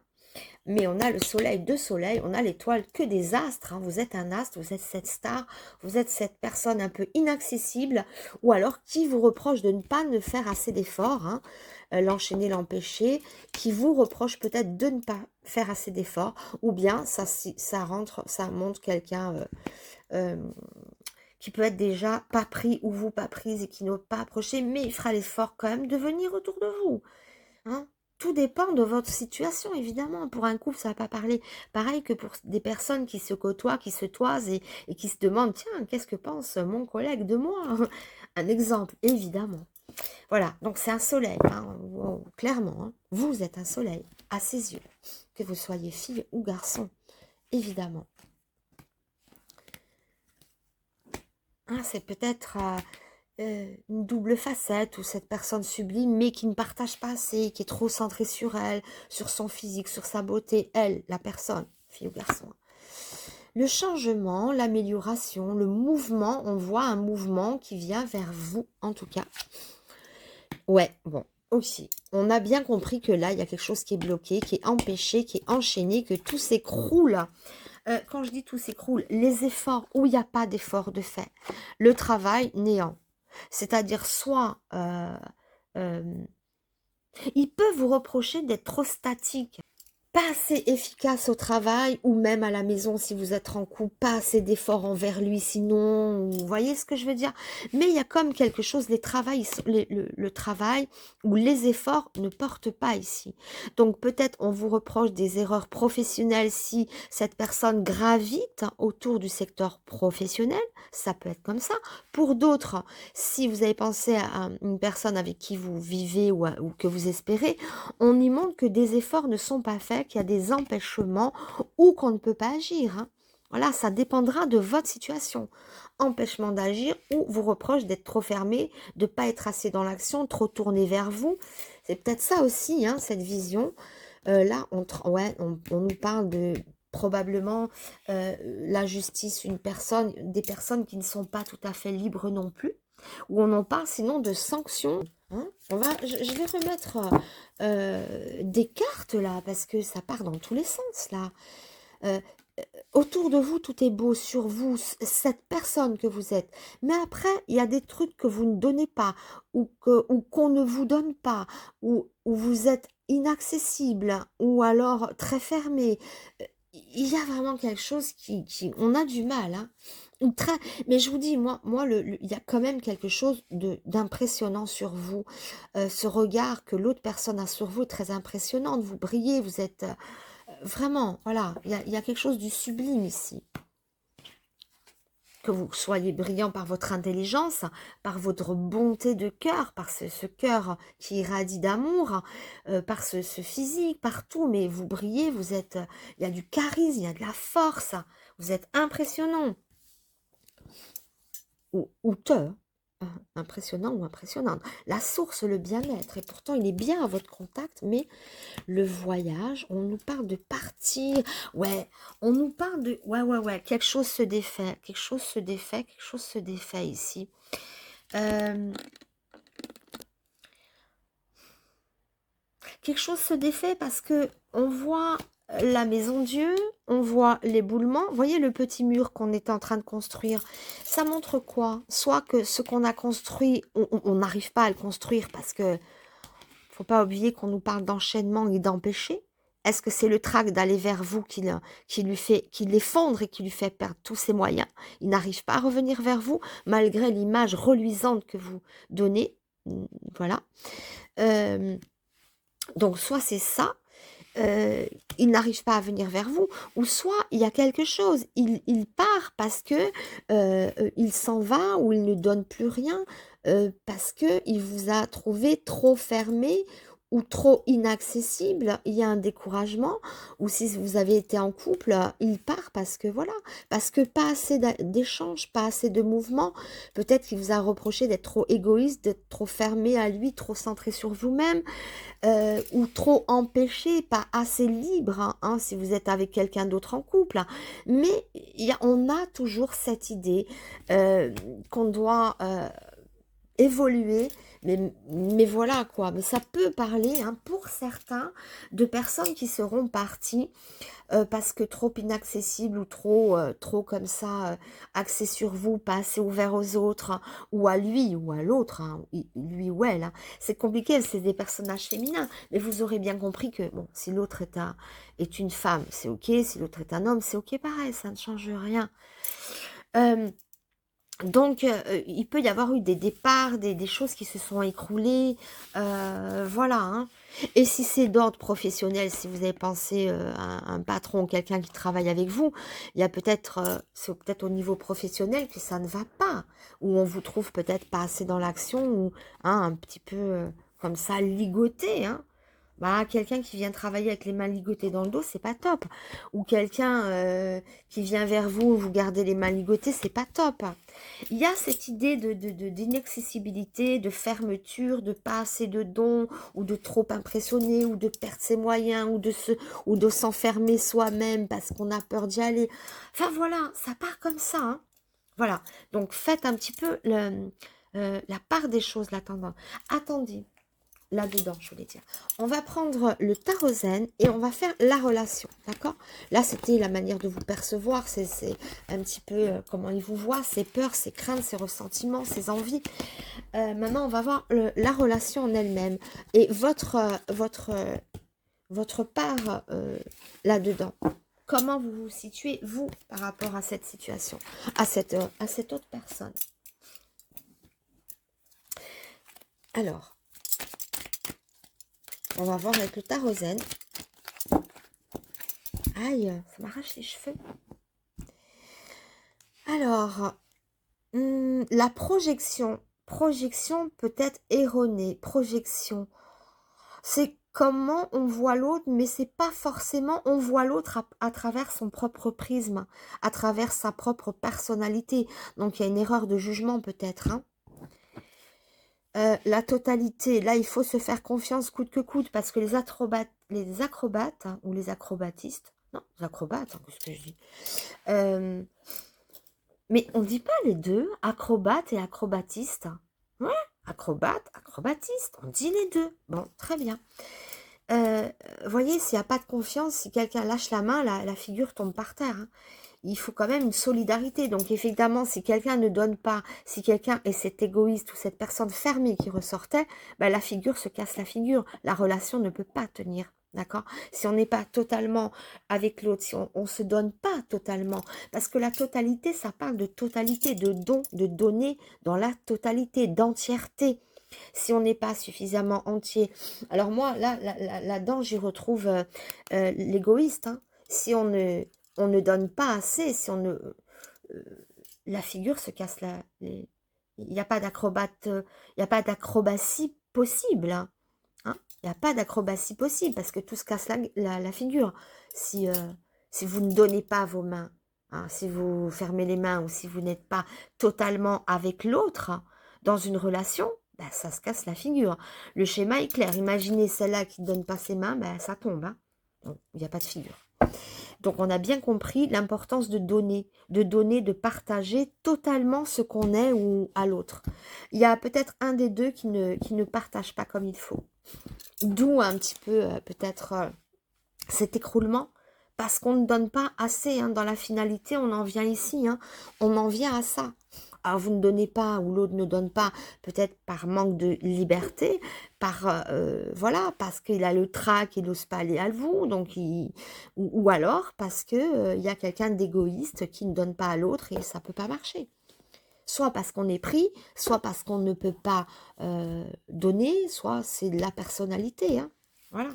Mais on a le soleil, deux soleils, on a l'étoile, que des astres, hein. Vous êtes un astre, vous êtes cette star, vous êtes cette personne un peu inaccessible, ou alors qui vous reproche de ne pas ne faire assez d'efforts, hein, l'enchaîner, l'empêcher, qui vous reproche peut-être de ne pas faire assez d'efforts, ou bien ça montre quelqu'un qui peut être déjà pas pris, ou vous pas prise, et qui n'ose pas approcher, mais il fera l'effort quand même de venir autour de vous. Hein. Tout dépend de votre situation, évidemment. Pour un couple, ça va pas parler pareil que pour des personnes qui se côtoient, qui se toisent et qui se demandent, tiens, qu'est-ce que pense mon collègue de moi? Un exemple, évidemment. Voilà, donc c'est un soleil, hein, clairement. Hein. Vous êtes un soleil à ses yeux, que vous soyez fille ou garçon, évidemment. Hein, c'est peut-être une double facette où cette personne sublime, mais qui ne partage pas assez, qui est trop centrée sur elle, sur son physique, sur sa beauté, elle, la personne, fille ou garçon. Le changement, l'amélioration, le mouvement, on voit un mouvement qui vient vers vous, en tout cas. Ouais, bon, aussi. On a bien compris que là, il y a quelque chose qui est bloqué, qui est empêché, qui est enchaîné, que tout s'écroule. Quand je dis tout s'écroule, les efforts, où il n'y a pas d'effort de fait. Le travail, néant. C'est-à-dire soit il peut vous reprocher d'être trop statique, pas assez efficace au travail ou même à la maison si vous êtes en couple, pas assez d'efforts envers lui sinon, vous voyez ce que je veux dire? Mais il y a comme quelque chose, le travail ou les efforts ne portent pas ici. Donc peut-être on vous reproche des erreurs professionnelles si cette personne gravite autour du secteur professionnel, ça peut être comme ça. Pour d'autres, si vous avez pensé à une personne avec qui vous vivez ou que vous espérez, on y montre que des efforts ne sont pas faits, qu'il y a des empêchements ou qu'on ne peut pas agir. Hein. Voilà, ça dépendra de votre situation. Empêchement d'agir ou vous reproche d'être trop fermé, de ne pas être assez dans l'action, trop tourné vers vous. C'est peut-être ça aussi, hein, cette vision. Là, on nous parle de probablement la justice, des personnes qui ne sont pas tout à fait libres non plus. Ou on en parle sinon de sanctions. Hein. Je vais remettre des cartes là, parce que ça part dans tous les sens là. Autour de vous, tout est beau, sur vous, cette personne que vous êtes. Mais après, il y a des trucs que vous ne donnez pas, ou qu'on ne vous donne pas, ou vous êtes inaccessible, ou alors très fermé. Il y a vraiment quelque chose on a du mal, hein. Mais je vous dis, il y a quand même quelque chose d'impressionnant sur vous. Ce regard que l'autre personne a sur vous est très impressionnant. Vous brillez, vous êtes vraiment, voilà, il y a quelque chose du sublime ici. Que vous soyez brillant par votre intelligence, par votre bonté de cœur, par ce cœur qui irradie d'amour, par ce physique, partout, mais vous brillez, il y a du charisme, il y a de la force, vous êtes impressionnant. Impressionnant ou impressionnante. La source, le bien-être, et pourtant il est bien à votre contact, mais le voyage, on nous parle de partir, ouais, on nous parle de, ouais, quelque chose se défait, quelque chose se défait ici. Quelque chose se défait parce que on voit la maison Dieu, on voit l'éboulement. Vous voyez le petit mur qu'on est en train de construire. Ça montre quoi? Soit que ce qu'on a construit, on n'arrive pas à le construire parce que faut pas oublier qu'on nous parle d'enchaînement et d'empêcher. Est-ce que c'est le trac d'aller vers vous qui l'effondre et qui lui fait perdre tous ses moyens? Il n'arrive pas à revenir vers vous malgré l'image reluisante que vous donnez. Voilà. Donc soit c'est ça, il n'arrive pas à venir vers vous, ou soit il y a quelque chose, il part parce que il s'en va ou il ne donne plus rien, parce que il vous a trouvé trop fermé ou trop inaccessible, il y a un découragement, ou si vous avez été en couple, il part parce que voilà, parce que pas assez d'échanges, pas assez de mouvements, peut-être qu'il vous a reproché d'être trop égoïste, d'être trop fermé à lui, trop centré sur vous-même, ou trop empêché, pas assez libre, hein, si vous êtes avec quelqu'un d'autre en couple. Mais on a toujours cette idée qu'on doit évoluer, mais voilà quoi. Mais ça peut parler, hein, pour certains, de personnes qui seront parties parce que trop inaccessible ou trop comme ça, axé sur vous, pas assez ouvert aux autres, hein, ou à lui ou à l'autre, hein, lui ou elle. Hein. C'est compliqué, c'est des personnages féminins, mais vous aurez bien compris que bon, si l'autre est une femme, c'est ok, si l'autre est un homme, c'est ok pareil, ça ne change rien. Euh, donc, il peut y avoir eu des départs, des choses qui se sont écroulées, voilà. Hein. Et si c'est d'ordre professionnel, si vous avez pensé à un patron, quelqu'un qui travaille avec vous, il y a peut-être, c'est peut-être au niveau professionnel que ça ne va pas, ou on vous trouve peut-être pas assez dans l'action, ou hein, un petit peu comme ça ligoté, hein. Bah, quelqu'un qui vient travailler avec les mains ligotées dans le dos, c'est pas top. Ou quelqu'un qui vient vers vous, vous gardez les mains ligotées, c'est pas top. Il y a cette idée d'inaccessibilité, de fermeture, de pas assez de dons, ou de trop impressionner, ou de perdre ses moyens, ou de s'enfermer soi-même parce qu'on a peur d'y aller. Enfin voilà, ça part comme ça. Hein. Voilà. Donc faites un petit peu la part des choses, la tendance. Attendez là-dedans, je voulais dire. On va prendre le tarot zen et on va faire la relation, d'accord? Là, c'était la manière de vous percevoir, c'est un petit peu comment il vous voit, ses peurs, ses craintes, ses ressentiments, ses envies. Maintenant, on va voir la relation en elle-même et votre part là-dedans. Comment vous vous situez, vous, par rapport à cette situation, à cette autre personne. Alors, on va voir avec le tarot zen. Aïe, ça m'arrache les cheveux. Alors, la projection peut être erronée. Projection, c'est comment on voit l'autre, mais c'est pas forcément on voit l'autre à travers son propre prisme, à travers sa propre personnalité. Donc, il y a une erreur de jugement peut-être, hein. La totalité, là il faut se faire confiance coûte que coûte parce que les acrobates hein, ou les acrobatistes, non, les acrobates, hein, qu'est-ce que je dis, mais on dit pas les deux, acrobate et acrobatiste. Ouais, acrobate, acrobatiste, on dit les deux. Bon, très bien. Voyez, s'il n'y a pas de confiance, si quelqu'un lâche la main, la figure tombe par terre. Hein. Il faut quand même une solidarité. Donc, effectivement, si quelqu'un ne donne pas, si quelqu'un est cet égoïste ou cette personne fermée qui ressortait, ben, la figure se casse la figure. La relation ne peut pas tenir. D'accord? Si on n'est pas totalement avec l'autre, si on ne se donne pas totalement. Parce que la totalité, ça parle de totalité, de don, de donner dans la totalité, d'entièreté. Si on n'est pas suffisamment entier. Alors moi, là-dedans, j'y retrouve l'égoïste. Hein. Si on ne donne pas assez, si on ne... la figure se casse il n'y a pas d'acrobate, il n'y a pas d'acrobatie possible. Hein. Il n'y a pas d'acrobatie possible parce que tout se casse la figure. Si vous ne donnez pas vos mains, hein, si vous fermez les mains ou si vous n'êtes pas totalement avec l'autre dans une relation, ben, ça se casse la figure. Le schéma est clair. Imaginez celle-là qui ne donne pas ses mains, ben, ça tombe. Hein. Donc, il n'y a pas de figure. Donc, on a bien compris l'importance de donner, de partager totalement ce qu'on est ou à l'autre. Il y a peut-être un des deux qui ne partage pas comme il faut. D'où un petit peu peut-être cet écroulement, parce qu'on ne donne pas assez. Hein, dans la finalité, on en vient ici, hein, on en vient à ça. Alors vous ne donnez pas ou l'autre ne donne pas, peut-être par manque de liberté, voilà, parce qu'il a le trac, il n'ose pas aller à vous, donc ou alors parce que il y a quelqu'un d'égoïste qui ne donne pas à l'autre et ça peut pas marcher. Soit parce qu'on est pris, soit parce qu'on ne peut pas donner, soit c'est de la personnalité. Hein. Voilà.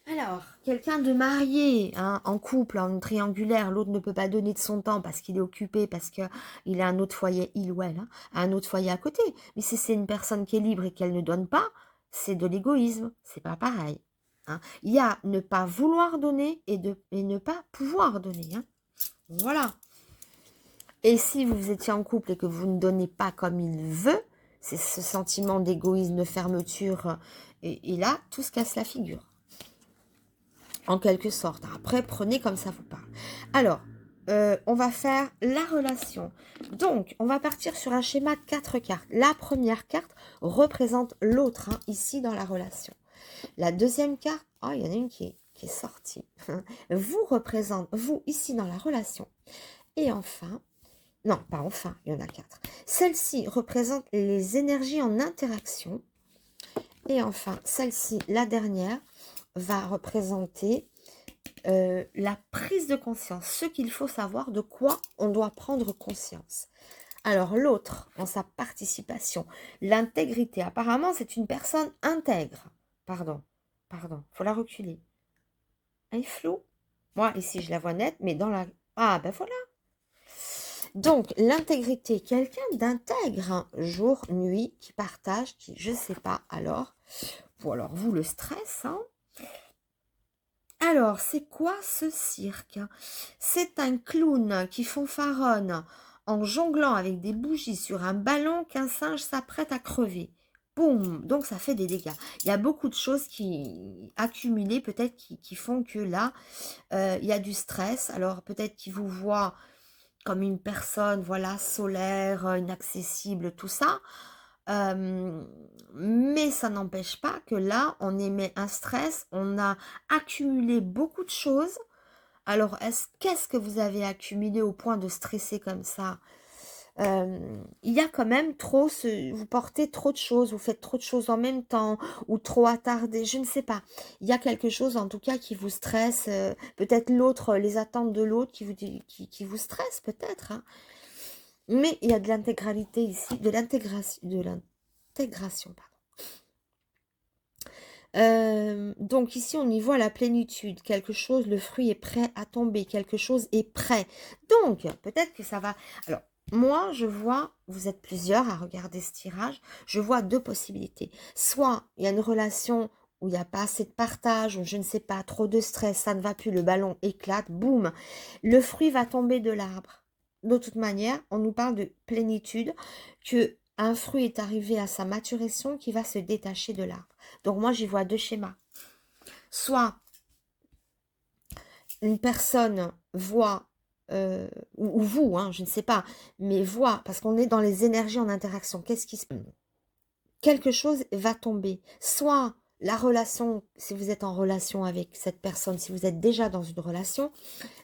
Alors, quelqu'un de marié, hein, en couple, en triangulaire, l'autre ne peut pas donner de son temps parce qu'il est occupé, parce qu'il a un autre foyer, il ou elle, hein, a un autre foyer à côté. Mais si c'est une personne qui est libre et qu'elle ne donne pas, c'est de l'égoïsme. C'est pas pareil. Hein. Il y a ne pas vouloir donner et ne pas pouvoir donner. Hein. Voilà. Et si vous étiez en couple et que vous ne donnez pas comme il veut, c'est ce sentiment d'égoïsme, de fermeture, et là, tout se casse la figure. En quelque sorte. Après, prenez comme ça vous parle. Alors, on va faire la relation. Donc, on va partir sur un schéma de 4 cartes. La première carte représente l'autre, hein, ici dans la relation. La deuxième carte, oh, il y en a une qui est sortie. Vous représente, vous, ici dans la relation. Et enfin, non, pas enfin, il y en a 4. Celle-ci représente les énergies en interaction. Et enfin, celle-ci, la dernière, va représenter la prise de conscience, ce qu'il faut savoir de quoi on doit prendre conscience. Alors l'autre, en sa participation, l'intégrité, apparemment c'est une personne intègre. Pardon, faut la reculer. Elle est floue. Moi ici je la vois nette, mais dans la... Ah ben voilà. Donc l'intégrité, quelqu'un d'intègre, hein, jour, nuit, qui partage, qui je sais pas alors. Ou alors vous le stress, hein. Alors, c'est quoi ce cirque? C'est un clown qui fanfaronne en jonglant avec des bougies sur un ballon qu'un singe s'apprête à crever. Boum! Donc, ça fait des dégâts. Il y a beaucoup de choses qui accumulées, peut-être, qui font que là, il y a du stress. Alors, peut-être qu'il vous voit comme une personne, voilà, solaire, inaccessible, tout ça. Mais ça n'empêche pas que là, on émet un stress, on a accumulé beaucoup de choses. Alors, qu'est-ce que vous avez accumulé au point de stresser comme ça? Il y a quand même trop, vous portez trop de choses, vous faites trop de choses en même temps, ou trop attardé, je ne sais pas. Il y a quelque chose en tout cas qui vous stresse, peut-être l'autre, les attentes de l'autre qui vous stressent peut-être, hein. Mais il y a de l'intégralité ici, de l'intégration, pardon. Donc ici, on y voit la plénitude. Quelque chose, le fruit est prêt à tomber. Quelque chose est prêt. Donc, peut-être que ça va... Alors, moi, je vois, vous êtes plusieurs à regarder ce tirage, je vois deux possibilités. Soit, il y a une relation où il n'y a pas assez de partage, ou je ne sais pas, trop de stress, ça ne va plus, le ballon éclate, boum, le fruit va tomber de l'arbre. De toute manière, on nous parle de plénitude, que un fruit est arrivé à sa maturation qui va se détacher de l'arbre. Donc moi, j'y vois deux schémas. Soit une personne voit, ou vous, hein, je ne sais pas, mais voit, parce qu'on est dans les énergies en interaction, qu'est-ce qui se passe? Quelque chose va tomber. Soit la relation, si vous êtes en relation avec cette personne, si vous êtes déjà dans une relation,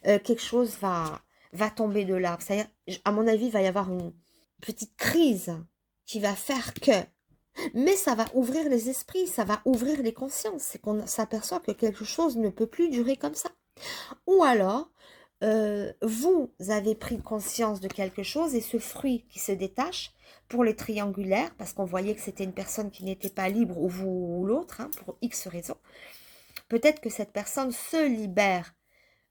quelque chose va tomber de l'arbre. C'est-à-dire, à mon avis, il va y avoir une petite crise qui va faire que... Mais ça va ouvrir les esprits, ça va ouvrir les consciences. C'est qu'on s'aperçoit que quelque chose ne peut plus durer comme ça. Ou alors, vous avez pris conscience de quelque chose et ce fruit qui se détache pour les triangulaires, parce qu'on voyait que c'était une personne qui n'était pas libre, ou vous ou l'autre, hein, pour X raisons. Peut-être que cette personne se libère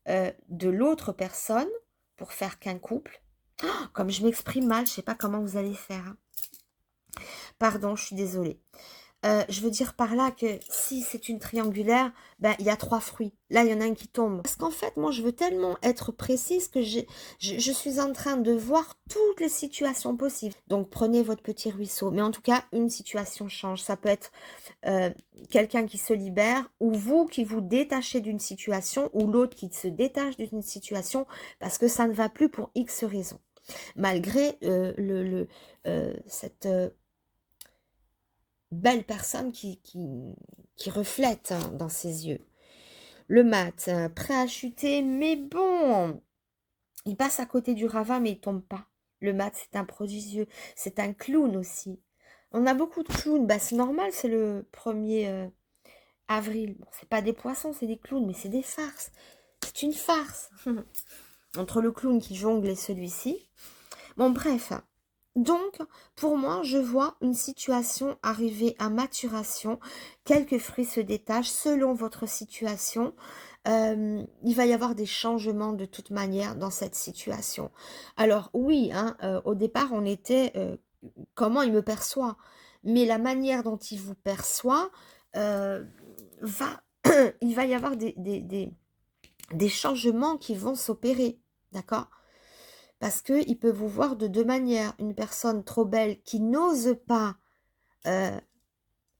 de l'autre personne pour faire qu'un couple. Oh, comme je m'exprime mal, je ne sais pas comment vous allez faire, hein. Pardon, je suis désolée. Je veux dire par là que si c'est une triangulaire, ben, il y a 3 fruits. Là, il y en a un qui tombe. Parce qu'en fait, moi, je veux tellement être précise que je suis en train de voir toutes les situations possibles. Donc, prenez votre petit ruisseau. Mais en tout cas, une situation change. Ça peut être quelqu'un qui se libère, ou vous qui vous détachez d'une situation, ou l'autre qui se détache d'une situation parce que ça ne va plus pour X raisons. Malgré cette... belle personne qui reflète, hein, dans ses yeux. Le mat, prêt à chuter, mais bon, il passe à côté du ravin, mais il tombe pas. Le mat, c'est un prodigieux, c'est un clown aussi. On a beaucoup de clowns, bah, c'est normal, c'est le 1er avril. Bon, c'est pas des poissons, c'est des clowns, mais c'est des farces. C'est une farce. Entre le clown qui jongle et celui-ci. Bon, bref. Donc, pour moi, je vois une situation arriver à maturation. Quelques fruits se détachent selon votre situation. Il va y avoir des changements de toute manière dans cette situation. Alors, oui, hein, au départ, on était comment il me perçoit. Mais la manière dont il vous perçoit il va y avoir des changements qui vont s'opérer. D'accord ? Parce qu'il peut vous voir de deux manières. Une personne trop belle qui n'ose pas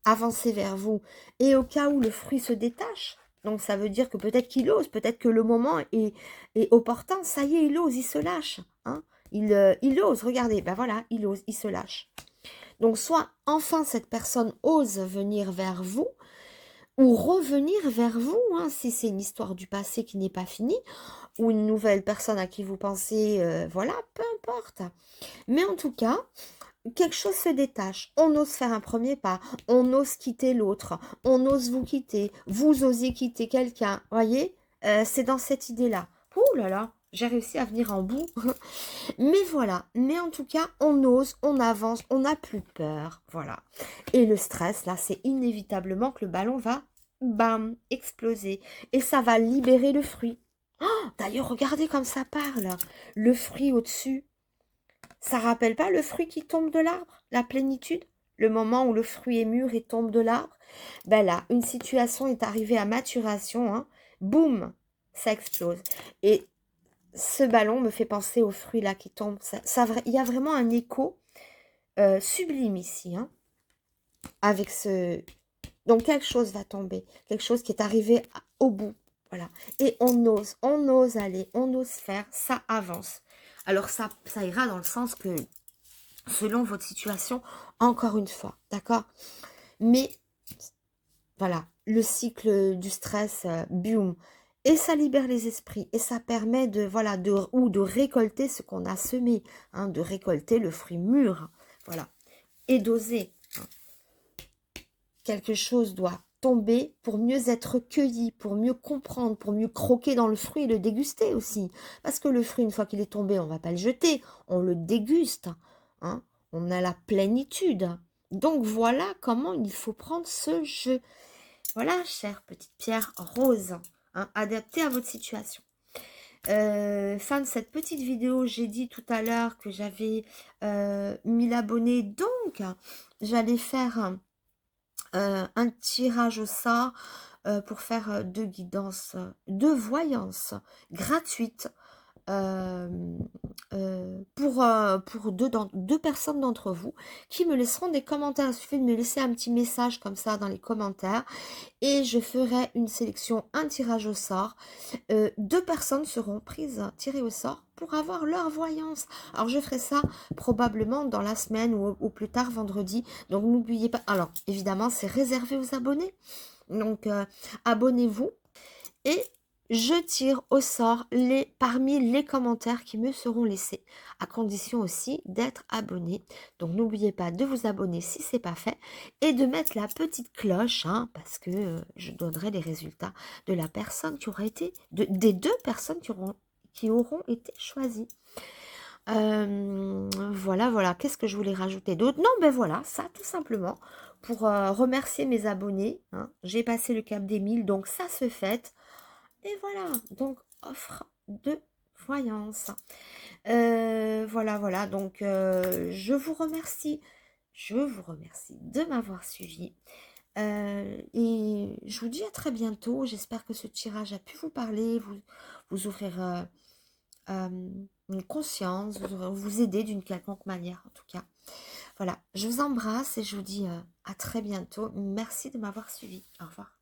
avancer vers vous. Et au cas où le fruit se détache, Donc ça veut dire que peut-être qu'il ose, peut-être que le moment est opportun. Ça y est, il ose, il se lâche. Hein. Il ose, regardez, ben voilà, il ose, il se lâche. Donc soit enfin cette personne ose venir vers vous, ou revenir vers vous, hein, si c'est une histoire du passé qui n'est pas finie, ou une nouvelle personne à qui vous pensez, voilà, peu importe. Mais en tout cas, quelque chose se détache. On ose faire un premier pas, on ose quitter l'autre, on ose vous quitter, vous osez quitter quelqu'un, voyez. C'est dans cette idée-là. Ouh là là, j'ai réussi à venir en bout. Mais voilà, mais en tout cas, on ose, on avance, on n'a plus peur, voilà. Et le stress, là, c'est inévitablement que le ballon va, bam, exploser. Et ça va libérer le fruit. Oh, d'ailleurs, regardez comme ça parle. Le fruit au-dessus, ça rappelle pas le fruit qui tombe de l'arbre, la plénitude, le moment où le fruit est mûr et tombe de l'arbre. Ben là, une situation est arrivée à maturation, hein, boum, ça explose. Et ce ballon me fait penser au fruit là qui tombe. Il y a vraiment un écho sublime ici, hein, avec ce. Donc quelque chose va tomber, quelque chose qui est arrivé au bout, voilà. Et on ose aller, on ose faire, ça avance. Alors ça ira dans le sens que selon votre situation, encore une fois, d'accord. Mais voilà, le cycle du stress, boum, et ça libère les esprits, et ça permet de, voilà, de récolter ce qu'on a semé, hein, de récolter le fruit mûr, voilà, et d'oser. Hein. Quelque chose doit tomber pour mieux être cueilli, pour mieux comprendre, pour mieux croquer dans le fruit et le déguster aussi. Parce que le fruit, une fois qu'il est tombé, on ne va pas le jeter, on le déguste, hein, on a la plénitude. Donc voilà comment il faut prendre ce jeu. Voilà, chère petite pierre rose, hein, adaptée à votre situation. Fin de cette petite vidéo, j'ai dit tout à l'heure que j'avais 1000 abonnés, donc j'allais faire un tirage au sort pour faire deux guidances, deux voyances gratuites pour deux personnes d'entre vous qui me laisseront des commentaires. Il suffit de me laisser un petit message comme ça dans les commentaires et je ferai une sélection, un tirage au sort. Deux personnes seront tirées au sort pour avoir leur voyance. Alors je ferai ça probablement dans la semaine ou plus tard vendredi. Donc n'oubliez pas. Alors évidemment c'est réservé aux abonnés. Donc abonnez-vous et je tire au sort parmi les commentaires qui me seront laissés, à condition aussi d'être abonné. Donc n'oubliez pas de vous abonner si ce n'est pas fait et de mettre la petite cloche, hein, parce que je donnerai les résultats de la personne qui aura été, des deux personnes qui auront été choisies. Voilà, qu'est-ce que je voulais rajouter d'autre? Non, ben voilà, ça tout simplement, pour remercier mes abonnés. Hein. J'ai passé le cap des 1000, donc ça se fête. Et voilà, donc offre de voyance. Voilà, donc je vous remercie de m'avoir suivi. Et je vous dis à très bientôt. J'espère que ce tirage a pu vous parler, vous ouvrir une conscience, vous aider d'une quelconque manière en tout cas. Voilà, je vous embrasse et je vous dis à très bientôt. Merci de m'avoir suivi. Au revoir.